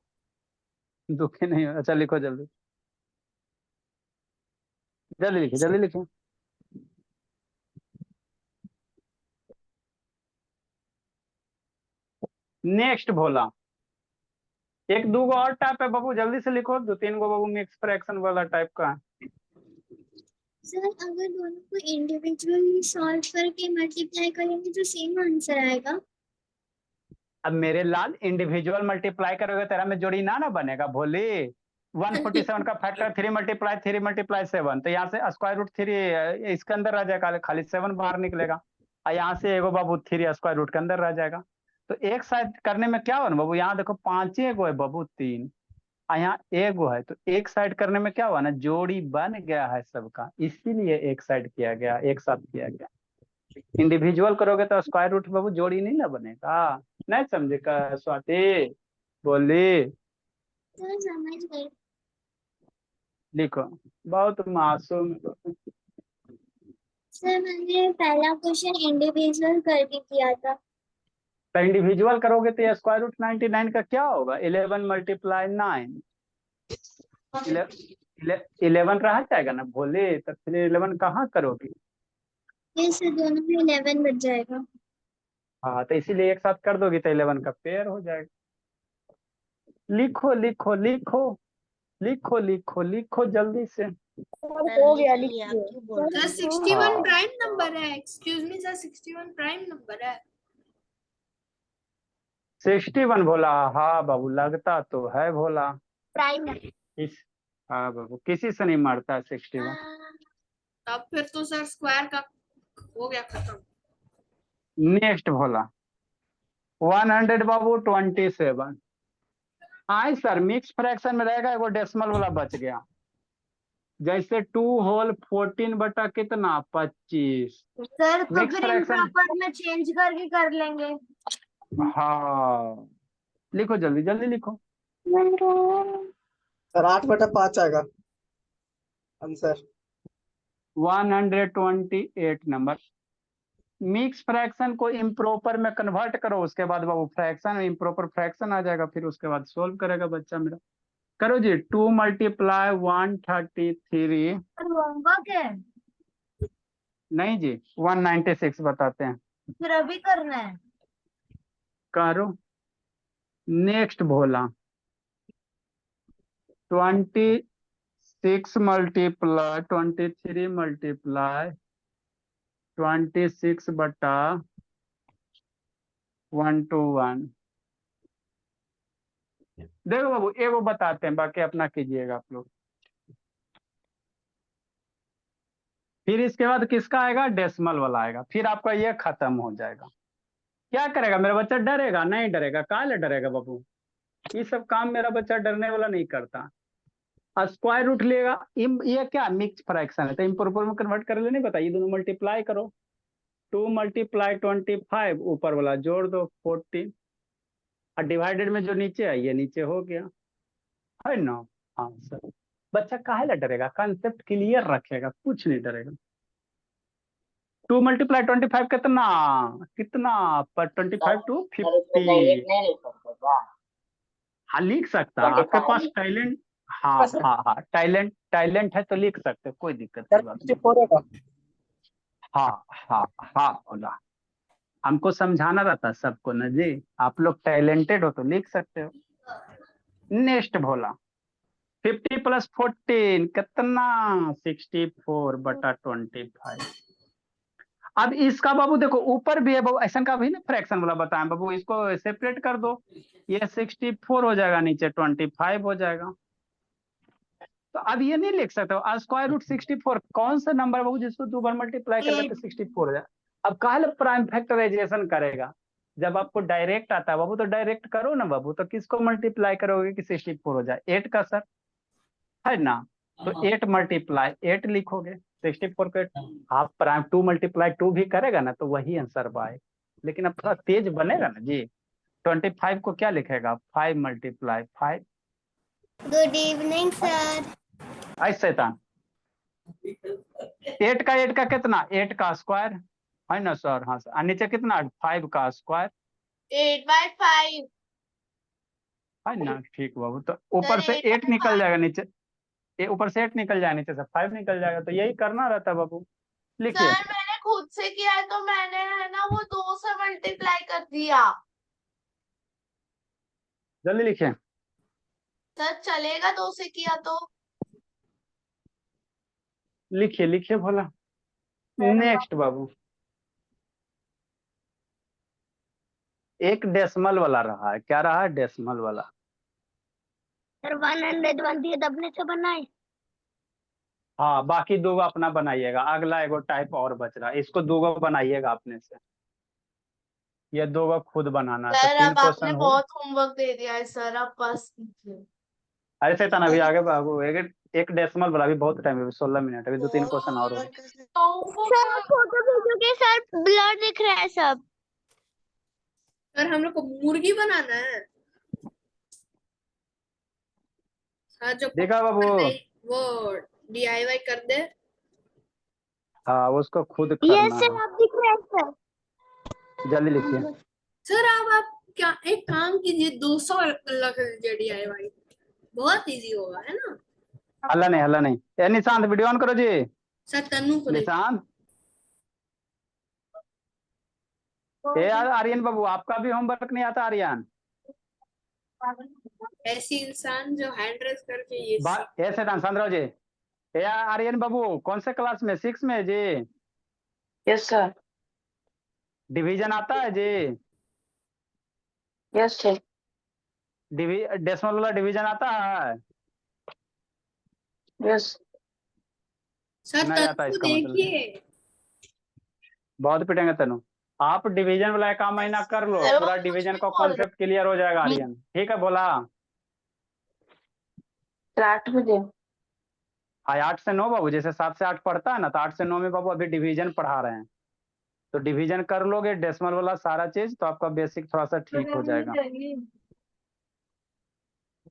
दुखी नहीं हो, अच्छा लिखो जल्दी, जल्दी लिखो जल्दी लिखो। नेक्स्ट भोला, एक दो गो और टाइप है बाबू, जल्दी से लिखो, दो तीन गो बाबू मिक्स फ्रैक्शन वाला टाइप का है। सर अगर दोनों को इंडिविजुअली सॉल्व करके मल्टीप्लाई करेंगे तो सेम आंसर आएगा। अब मेरे लाल इंडिविजुअल मल्टीप्लाई करोगे तेरा में जोड़ी ना बनेगा भोली। 147 का फैक्टर 3 × 3 × 7, तो यहाँ से स्क्वायर रूट 3 इसके अंदर रह जाएगा, खाली 7 बाहर निकलेगा, और यहाँ से एगो बाबू 3 स्क्वायर रूट के अंदर रह जाएगा। तो एक साइड करने में क्या हुआ ना बाबू, यहाँ देखो 5 एगो है बाबू 3, और यहाँ एगो है, तो एक साइड करने में क्या हुआ ना, जोड़ी बन गया है सबका, इसीलिए एक साइड किया गया, एक साथ किया गया। इंडिविजुअल करोगे तो स्क्वायर रूट बाबू जोड़ी नहीं ना बनेगा, नहीं समझे का स्वाति बोली। सर समझ गए। लिखो, बहुत मासूम। सर मैंने पहला क्वेश्चन इंडिविजुअल करके किया था। तो इंडिविजुअल करोगे तो स्क्वायर रूट 99 का क्या होगा, 11 × 9, 11 रह जाएगा ना बोले, तो फिर 11 कहाँ करोगे। ये सर दोनों में 11 बच जाएगा। हाँ, तो इसीलिए एक साथ कर दोगी तो 11 का पेयर हो जाएगा। लिखो लिखो लिखो लिखो लिखो लिखो जल्दी से। हो गया लिखिए। सर 61 प्राइम नंबर है, excuse me sir, 61 prime number है। 61 भोला, हाँ बाबू लगता तो है भोला। प्राइम इस हाँ बाबू, किसी से नहीं मारता है 61। अब फिर तो सर स्क्वायर का हो गया खत्म। नेक्स्ट भोला 100 बाबू 27। आई सर मिक्स फ्रैक्शन में रहेगा, एगो डेसिमल वाला बच गया, जैसे 2 होल 14 बटा कितना 25। सर तो मिक्स फिर फ्रैक्शन, इम्प्रॉपर में चेंज करके कर लेंगे। हाँ लिखो जल्दी जल्दी लिखो। सर 8/5 आएगा आंसर। 128 नंबर। मिक्स फ्रैक्शन को इम्प्रॉपर में कन्वर्ट करो, उसके बाद बाबू फ्रैक्शन इम्प्रॉपर फ्रैक्शन आ जाएगा, फिर उसके बाद सोल्व करेगा बच्चा मेरा। करो जी, 2 × 133। सर होमवर्क है, नहीं जी 196 बताते हैं। फिर अभी करना है। करो। नेक्स्ट भोला 26 × 23 × 26 बटा 121। देखो बाबू एगो बताते हैं, बाकी अपना कीजिएगा आप लोग। फिर इसके बाद किसका आएगा, डेसिमल वाला आएगा, फिर आपका ये खत्म हो जाएगा। क्या करेगा मेरा बच्चा, डरेगा नहीं, डरेगा काहे डरेगा बाबू, ये सब काम मेरा बच्चा डरने वाला नहीं करता। स्क्वायर रूट लेगा, ये क्या मिक्स फ्रैक्शन है, तो इम्प्रॉपर में कन्वर्ट कर ले, नहीं बताइए, दोनों मल्टीप्लाई करो। 2 × 25 ऊपर वाला जोड़ दो 40, और डिवाइडेड में जो नीचे है ये नीचे हो गया, है ना। हाँ सर, बच्चा काहे ला डरेगा, कंसेप्ट क्लियर रखेगा, कुछ नहीं डरेगा। 2 × 25 कितना कितना पर 25 to 50। हाँ लिख सकता, आपके पास टैलेंट, हाँ हाँ हाँ टैलेंट है तो लिख सकते, कोई दिक्कत की बात नहीं। 64 होगा। हाँ हाँ हाँ बोला, हमको समझाना रहता सबको ना जी, आप लोग टैलेंटेड हो तो लिख सकते हो। नेक्स्ट भोला 50 + 14 कितना 64 बटा 25। अब इसका बाबू देखो ऊपर भी है बाबू, ऐसा का भी ना फ्रैक्शन वाला बताएं बाबू, इसको सेपरेट कर दो, ये 64 हो जाएगा, नीचे 25 हो जाएगा। तो अब ये नहीं लिख सकते हो स्क्वायर रूट 64, कौन सा नंबर बाबू जिसको 2 बार मल्टीप्लाई करेगा तो 64 हो जाए। अब काहे प्राइम फैक्टराइजेशन करेगा, जब आपको डायरेक्ट आता है बाबू तो डायरेक्ट करो ना बाबू, तो किसको मल्टीप्लाई करोगे कि 64 हो जाए, 8 का सर, है ना। तो 8 × 8 लिखोगे, 64 को आप प्राइम 2 × 2 भी करेगा ना तो वही आंसर आएगा, लेकिन अब थोड़ा तेज बनेगा ना जी। 25 को क्या लिखेगा, 5 × 5। Good evening sir. ऐसे था 8 का कितना, 8 का स्क्वायर, है ना सर, हाँ सर, और नीचे कितना 5 का स्क्वायर, 8/5। है ना। ठीक बाबू, तो ऊपर से 8 8 निकल जाएगा नीचे, ये ऊपर से 8 निकल जाएगा, नीचे से 5 निकल जाएगा, तो यही करना रहता है बाबू। लिखिए सर मैंने खुद से किया है तो मैंने है ना वो 2 से मल्टीप्लाई कर दिया। जल्दी लिखिए। सर चलेगा 2 से किया तो? लिखिए लिखिए भोला। नेक्स्ट बाबू, एक डेसिमल वाला रहा है, क्या रहा है? डेसिमल वाला। सर 100 बनती है, अपने से बनाए। हाँ, बाकी दो अपना बनाइएगा, अगला एगो टाइप और बच रहा है, इसको दो बनाइएगा अपने से, ये दो खुद बनाना है। तो सर 3 अब आपने क्वेश्चन हो। बहुत होमवर्क दे दिया है सर, अब बस कीजिए। अरे शैतान, अभी आगे बाबू, एक डेसिमल वाला भी बहुत टाइम है, 16 मिनट, अभी 2-3 क्वेश्चन और हो। सर फोटो भेजोगे सर? ब्लर दिख रहा है सब। सर हम लोग को मुर्गी बनाना है। हाँ, जो देखा बाबू? कर दे, वो DIY कर दे। हाँ, उसको खुद यस करना सर, है। आप दिख रहे हैं सर। जल्दी लिखिए। सर अब आप क्या एक काम कीजिए, 200 लग लीजिए DIY, बहुत इजी होगा, है ना। हल्ला नहीं, हल्ला नहीं। ए निशांत, वीडियो ऑन करो जी। सर तन्नू को दे। निशांत, ए यार आर्यन बाबू, आपका भी होमवर्क नहीं आता आर्यन? ऐसी इंसान जो हैंड रेस करके ये ए शैतान, शांत रहो जी। ए आर्यन बाबू, कौन से क्लास में? 6 में जी? Yes sir. डिवीजन आता है जी? Yes sir. डेसिमल वाला डिवीजन आता है? यस। सर नहीं आता, तन्नू इसका मतलब देखिए। बहुत पिटेंगे तेनू। आप डिवीजन वाला एक महीना कर लो, सर, वो पूरा कुछ डिवीजन भी का बोल रहे कॉन्सेप्ट क्लियर हो जाएगा आर्यन। ठीक है बोला? सर 8 बजे। हाँ, 8 से 9 बाबू, जैसे 7 से 8 पढ़ता है ना, तो 8 से 9 में बाबू अभी डिवीजन पढ़ा रहे हैं, तो डिवीजन कर लोगे डेसिमल वाला सारा चीज, तो आपका बेसिक थोड़ा सा ठीक हो जाएगा।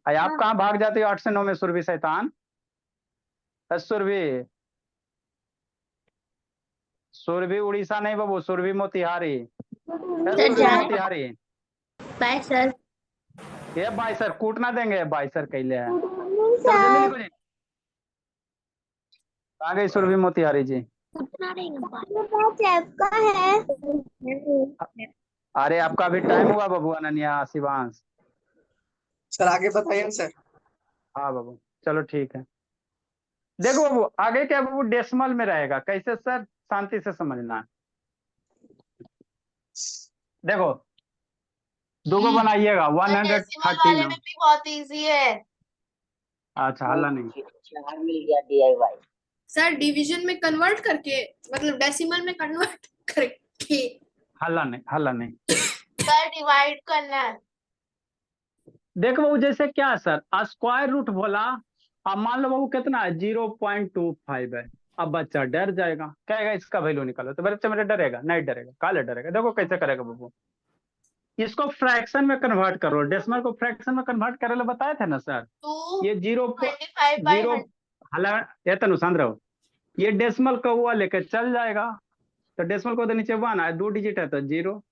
अरे आप कहाँ भाग जाते हो 8 से 9 में सुरभि शैतान? सुरभि, सुरभि उड़ीसा नहीं बाबू, सुरभि मोतिहारी। सुरभि मोतिहारी। Bye sir. ये भाई सर कूट ना देंगे, भाई सर कहले हैं। चलो जल्दी लिखो जी। आ गई सुरभि मोतिहारी जी। उतना रहेगा आपका है। अरे आपका अभी टाइम हुआ बाबू, अनन्या शिवांश। सर आगे बताइए सर। हाँ बाबू, चलो ठीक है। देखो बाबू, आगे क्या बाबू, डेसिमल में रहेगा, कैसे सर? शांति से समझना। देखो, दो बनाइएगा, डेसिमल वाले 113। में भी बहुत इजी है। अच्छा, हल्ला नहीं। मिल गया DIY। सर डिवीजन में कन्वर्ट करके, मतलब डेसिमल में कन्वर्ट करके। हल्ला नहीं, हल्ला नहीं। सर डिवाइड करना है। देखो बाबू, जैसे क्या है सर, स्क्वायर रूट बोला, अब मान लो बाबू कितना है? 0.25 है। अब बच्चा डर जाएगा, कहेगा इसका वैल्यू निकालो, तो बच्चा मेरा डरेगा नहीं? डरेगा, काले डरेगा। देखो कैसे करेगा बाबू, इसको फ्रैक्शन में कन्वर्ट करो, डेसिमल को फ्रैक्शन में कन्वर्ट करे बताए थे ना सर। 2 ये 25 बाई 0 हल्ला, ये तनु शांत रहो। ये डेसिमल का हुआ लेकर चल जाएगा, तो डेसिमल को तो नीचे 1 है, 2 डिजिट है तो 0,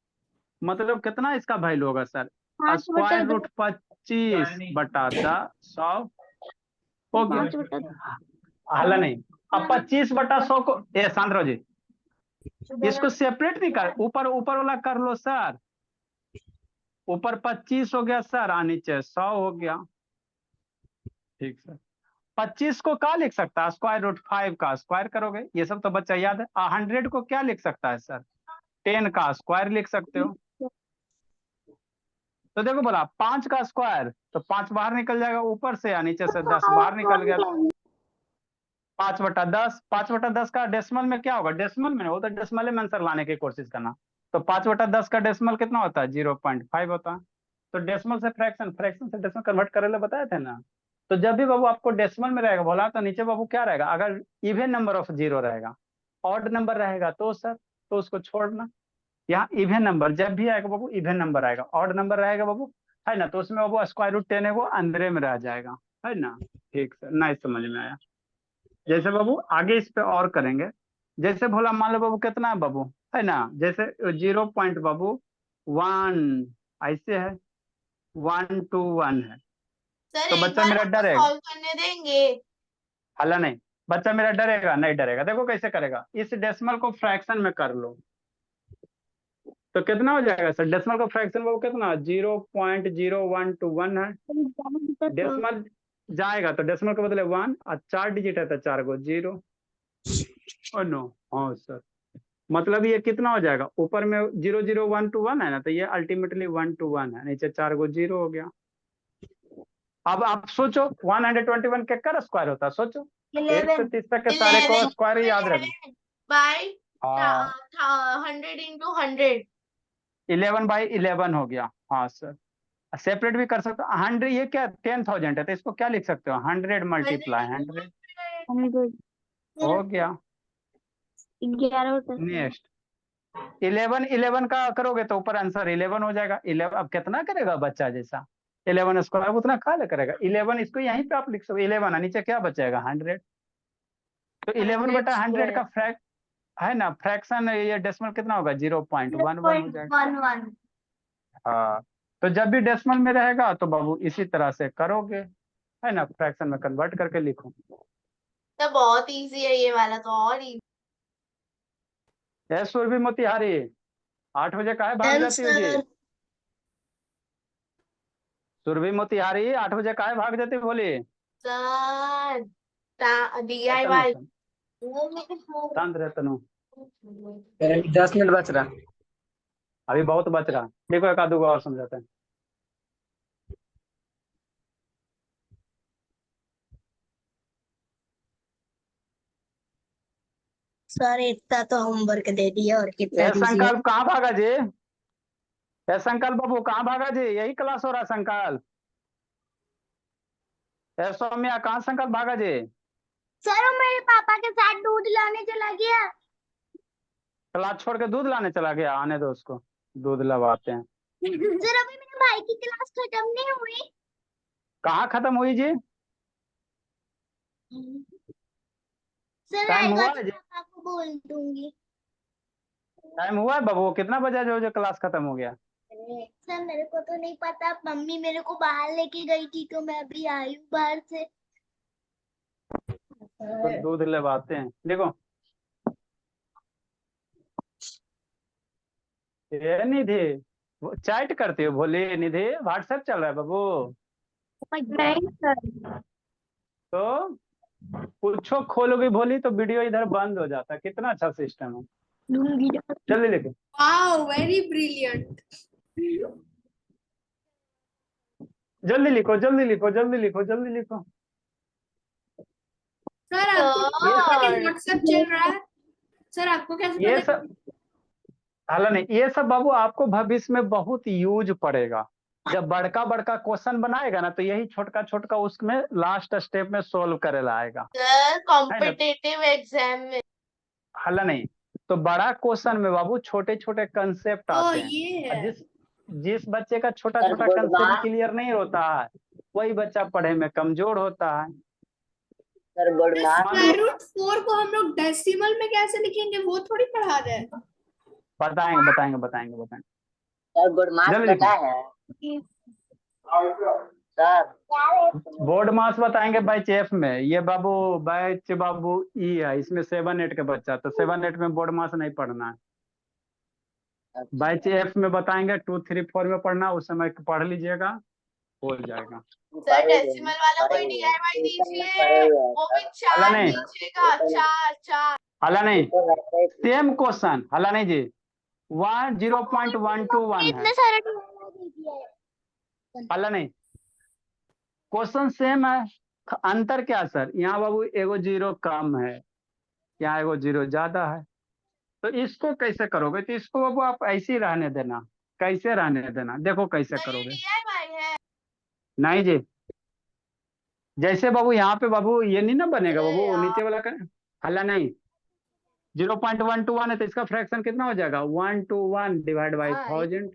मतलब कितना इसका वैल्यू होगा सर? स्क्वायर रूट 25/10 हो गया। हल्ला नहीं। अब 25/100 को, ए शांत रहो जी, इसको सेपरेट नहीं कर, ऊपर ऊपर वाला कर लो सर। ऊपर 25 हो गया सर, और नीचे 100 हो गया। ठीक सर। 25 को क्या लिख सकता है? स्क्वायर रूट 5 का स्क्वायर करोगे, ये सब तो बच्चा याद है। 100 को क्या लिख सकता है सर? 10 का स्क्वायर लिख सकते हो। तो देखो बोला 5 का स्क्वायर, तो 5 बाहर निकल जाएगा ऊपर से, या नीचे से 10 बाहर निकल गया। 5/10, 5/10 का डेसिमल में क्या होगा? डेसिमल में वो तो डेसिमल में आंसर लाने की कोशिश करना। तो 5/10 का डेसिमल कितना होता है? 0.5 होता है। तो डेसिमल से फ्रैक्शन, फ्रैक्शन से डेसिमल कन्वर्ट करे बताए थे ना। तो जब भी बाबू आपको डेसिमल में रहेगा बोला, तो नीचे बाबू क्या रहेगा? अगर इवन नंबर ऑफ 0 रहेगा, ऑड नंबर रहेगा तो सर, तो उसको छोड़ना। यहाँ इवन नंबर जब भी आएगा बाबू, इवन नंबर आएगा। ऑड नंबर रहेगा बाबू, है ना, तो उसमें बाबू स्क्वायर रूट 10 है वो अंदर में रह जाएगा, है ना। ठीक सर, नहीं समझ में आया। जैसे बाबू आगे इस पे और करेंगे, जैसे बोला मान लो बाबू कितना है बाबू, है ना, जैसे 0 पॉइंट बाबू 1 ऐसे है, 1 to 1 है। सर तो एक बच्चा बार मेरा हमको डरेगा, सॉल्व करने देंगे। हला नहीं, बच्चा मेरा डरेगा नहीं डरेगा। देखो कैसे करेगा, इस डेसिमल को फ्रैक्शन में कर लो तो कितना हो जाएगा सर? डेसिमल का फ्रैक्शन वो कितना 0.0121 है। डेसिमल जाएगा तो डेसिमल के बदले 1 और 4 डिजिट है तो 4 को 0 और नो। हाँ सर, मतलब ये कितना हो जाएगा, ऊपर में 00121 है ना, तो ये अल्टीमेटली 1 to 1 है, नीचे 4 को 0 हो गया। अब आप सोचो 121 के कर स्क्वायर होता है, सोचो 1 से 30 तक के सारे को स्क्वायर याद रखना। बाय हाँ 100 into 100। 11/11 हो गया। हाँ सर, सेपरेट भी कर सकते हो। 100 ये क्या 10,000 है तो इसको क्या लिख सकते हो, 100 मल्टीप्लाई 100 हो गया। 11 नेक्स्ट 11 का करोगे तो ऊपर आंसर 11 हो जाएगा। 11 अब कितना करेगा बच्चा जैसा 11 स्क्वायर उतना खा ले करेगा 11, इसको यहीं पे आप लिख सकते हो 11 नीचे क्या बचेगा 100। तो 11/100 का फ्रैक है ना, फ्रैक्शन ये डेसिमल कितना होगा 0.11 हो जाएगा। 0.11 हाँ, तो जब भी डेसिमल में रहेगा तो बाबू इसी तरह से करोगे, है ना, फ्रैक्शन में कन्वर्ट करके लिखो। तो बहुत इजी है ये वाला, तो और इजी। ये सुरभि मोतिहारी 8 बजे काहे भाग जाती हो जी? सुरभि मोतिहारी 8 बजे काहे भाग जाती बोली? Sir DIY। शांत रहे तनु, 10 मिनट बच रहा। अभी बहुत बच रहा। देखो एक आधो को और समझाते हैं। सर इतना तो होमवर्क दे दिया और कितना ये दीजिए। संकल्प कहाँ भागा जी? ये संकल्प बाबू कहाँ भागा जी? यही क्लास हो रहा संकल्प। ये सौम्या कहाँ संकल्प भागा जी? सर वो मेरे पापा के साथ दूध लाने चला गया। क्लास छोड़ के दूध लाने चला गया, आने दो उसको, दूध लवाते हैं। सर अभी मेरे भाई की क्लास खत्म नहीं हुई। कहाँ खत्म हुई जी? सर टाइम आएगा हुआ तो है जी? पापा को बोल दूंगी। टाइम हुआ है बाबू, कितना बजा जो क्लास खत्म हो गया? सर मेरे को तो नहीं पता, मम्मी मेरे को बाहर लेके गई थी तो मैं अभी आई हूँ बाहर से। तो दूध लवाते हैं। देखो ये निधि चैट करती हो भोली, निधि व्हाट्सएप चल रहा है बाबू नहीं सर। तो पूछो खोलोगे भोली तो वीडियो इधर बंद हो जाता है। कितना अच्छा सिस्टम है, जल्दी लिखो। Wow very brilliant. जल्दी लिखो जल्दी लिखो जल्दी लिखो जल्दी लिखो। सर आपको ये सब व्हाट्सएप चल रहा है? सर आपको कैसे ये पता? सब हालांकि नहीं, ये सब बाबू आपको भविष्य में बहुत यूज पड़ेगा। जब बड़का बड़का क्वेश्चन बनाएगा ना तो यही छोटका छोटका उसमें लास्ट स्टेप में सोल्व करे लाएगा, सर कॉम्पिटिटिव एग्जाम में। हल नहीं तो बड़ा क्वेश्चन में बाबू छोटे छोटे कंसेप्ट ओ आते हैं। ये और है। जिस बच्चे का छोटा सर, छोटा good कंसेप्ट morning। क्लियर नहीं होता है वही बच्चा पढ़े में कमजोर होता है। Sir good square morning. Root 4 को हम लोग डेसिमल में कैसे लिखेंगे वो थोड़ी पढ़ा रहे हैं। बताएंगे बताएंगे बताएंगे बताएंगे। सर गुड मार्क्स जल्दी पता लिखो। है सर? बोर्ड मास बताएंगे बैच एफ में। ये बाबू बैच बाबू ई है, इसमें 7-8 के बच्चा, तो 7-8 में बोर्ड मास नहीं पढ़ना है। बैच एफ में बताएंगे 2, 3, 4 में पढ़ना, उस समय पढ़ लीजिएगा हो जाएगा। सर डेसिमल वाला कोई DIY दीजिए, वो भी हला 4 नहीं दीजिएगा। 4 हला नहीं सेम क्वेश्चन हला नहीं जी 0.121 है इतने सारे DIY दे दिए। हला नहीं, क्वेश्चन सेम है। अंतर क्या सर, यहाँ बाबू एगो 0 कम है, यहाँ एगो 0 ज्यादा है। तो इसको कैसे करोगे, तो इसको बाबू आप ऐसे ही रहने देना। कैसे रहने देना देखो कैसे तो ये करोगे। DIY है। नहीं जी, जैसे बाबू यहाँ पे बाबू ये नहीं ना बनेगा अरे बाबू, यार। नीचे वाला का हल्ला नहीं 0.121 है तो इसका फ्रैक्शन कितना हो जाएगा 1 to 1 डिवाइड बाई 1000।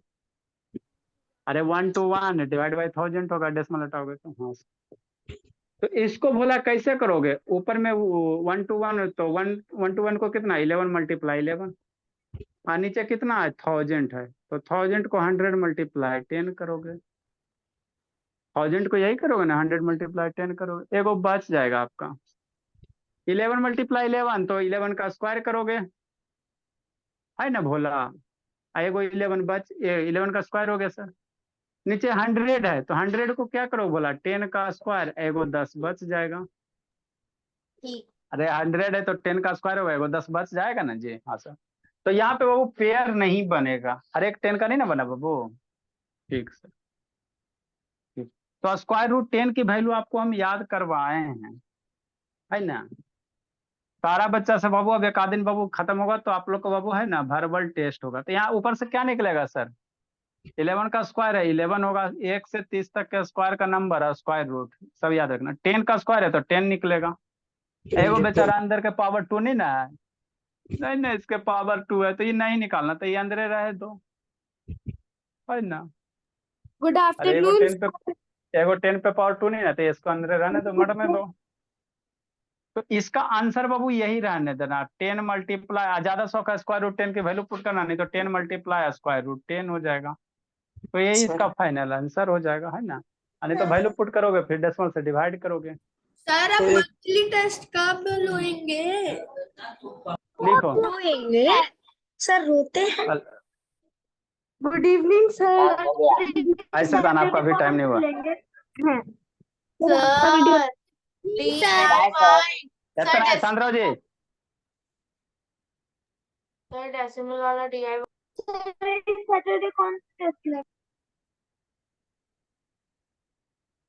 अरे 1 to 1 डिवाइड बाई 1000 होगा, डेसिमल हटाओगे तो। हाँ तो इसको बोला कैसे करोगे, ऊपर में 1 to 1 तो 1 to 1 को कितना 11 मल्टीप्लाई 11 और नीचे कितना है 1000 है तो 1000 को 100 मल्टीप्लाई 10 करोगे 1000 को यही करोगे ना, 100 मल्टीप्लाई 10 करोगे, एगो बच जाएगा आपका 11 मल्टीप्लाई 11, तो 11 का स्क्वायर करोगे, है ना भोला। एगो 11 11 का स्क्वायर हो गया सर। नीचे 100 है तो 100 को क्या करो बोला, 10 का स्क्वायर, एगो 10 बच जाएगा। ठीक। अरे 100 है तो 10 का स्क्वायर होगा, एगो 10 बच जाएगा ना जी। हाँ सर। तो यहाँ पे बाबू पेयर नहीं बनेगा, हर एक 10 का नहीं ना बना बाबू। ठीक सर, ठीक। तो स्क्वायर रूट 10 की वैल्यू आपको हम याद करवाए हैं, है ना। सारा बच्चा से बाबू अब एक आध दिन बाबू खत्म होगा तो आप लोग को बाबू है ना वर्बल टेस्ट होगा। तो यहाँ ऊपर से क्या निकलेगा सर, 11 का स्क्वायर है 11 होगा, 1 से 30 तक के स्क्वायर का नंबर है स्क्वायर रूट, सब याद रखना। 10 का स्क्वायर है तो 10 निकलेगा। एगो बेचारा अंदर के पावर 2 नहीं ना है, नहीं नहीं इसके पावर 2 है तो ये नहीं निकालना, तो ये अंदर रहे दो, है ना। गुड अरे आफ्टरनून। एगो 10 पे पावर 2 नहीं ना, तो इसको अंदर रहने दो, मट में दो। तो इसका आंसर बाबू यही रहने देना, 10 मल्टीप्लाई, ज्यादा 100 का स्क्वायर रूट 10 की वैल्यू पुट करना, नहीं तो 10 मल्टीप्लाई स्क्वायर रूट 10 हो जाएगा। तो यही इसका फाइनल आंसर हो जाएगा, है ना। नहीं तो वैल्यू पुट करोगे फिर डेसिमल से डिवाइड करोगे। सर आप मंथली टेस्ट कब लोएंगे? लिखो रोएंगे सर, रोते हैं। अल- गुड इवनिंग सर। हो गया। ऐसे था ना, आपका अभी टाइम नहीं हुआ। Sir bye sir. कितना है चंद्रो जी? सर डेसिमल वाला DI सैटरडे कौन सा टेस्ट है?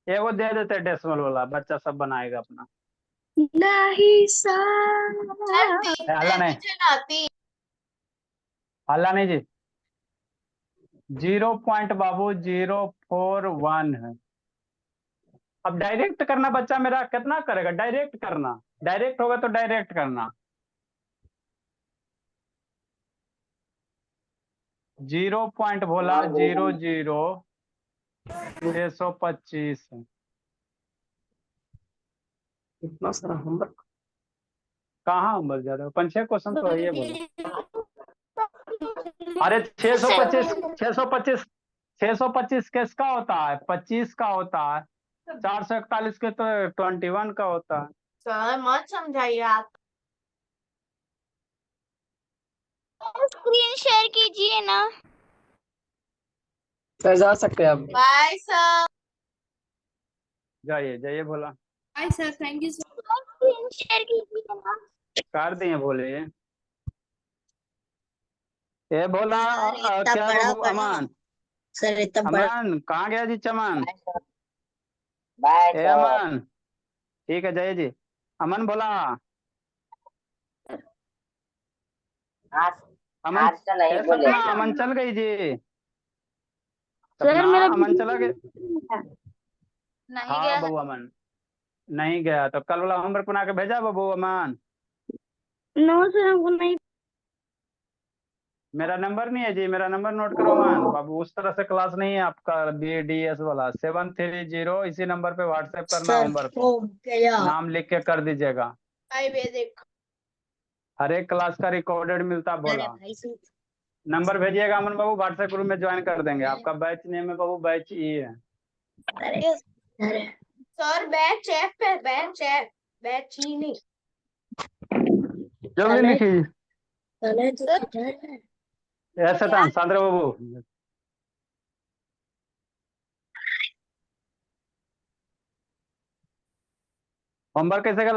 एगो दे देते डेसिमल वाला, बच्चा सब बनाएगा अपना। नहीं सर सर। तीन हल्ला नहीं, मुझे लाती। हल्ला नहीं जी। 0 पॉइंट बाबू 041 है। अब डायरेक्ट करना बच्चा मेरा कितना करेगा, डायरेक्ट करना, डायरेक्ट होगा तो डायरेक्ट करना। 0 पॉइंट बोला 00625 है। इतना सारा होमवर्क। कहाँ नंबर ज्यादा, 5-6 क्वेश्चन तो है ये बोलो। अरे 625 625 625 किसका होता है, 25 का होता है। 441 के तो 21 का होता है। सर मत समझाइए आप। स्क्रीन शेयर कीजिए ना। सर जा सकते हैं अब। Bye sir. जाइए जाइए Bhola. Hi sir, thank you sir. Screen share कीजिए ना। कर दिए भोले ये भोला। सर, इतना क्या बड़ा बाबू बड़ा। अमान, सर इतना बड़ा। अमान कहाँ गया जी चमन? बाय ए सर। अमन, ठीक है जय जी। अमन बोला, आज अमन आज तो नहीं ए बोले। सपना, अमन चल गई जी। सर सपना मेरा अमन चला गया। नहीं हाँ गया। बबू अमन नहीं गया, तो कल वाला होमवर्क बना के भेजा बबू अमन? नो सर, हमको नहीं। मेरा नंबर नहीं है जी, मेरा नंबर नोट करो अमन बाबू। उस तरह से क्लास नहीं है आपका BDS वाला, 730, इसी नंबर पे व्हाट्सएप करना सर होमवर्क हो को, गया। नाम लिख के कर दीजिएगा। Bye Vedic. हर एक क्लास का रिकॉर्डेड मिलता अरे बोला। भाई सुन। नंबर भेजिएगा अमन बाबू, व्हाट्सएप ग्रुप में ज्वाइन कर देंगे। आपका बैच नेम है बाबू, बैच ई है। अरे अरे सर बैच F है, बैच F, बैच E नहीं। जल्दी लिखिए। चले तो किधर है? ऐसे था सांद्र बाबू, होमवर्क कैसे कर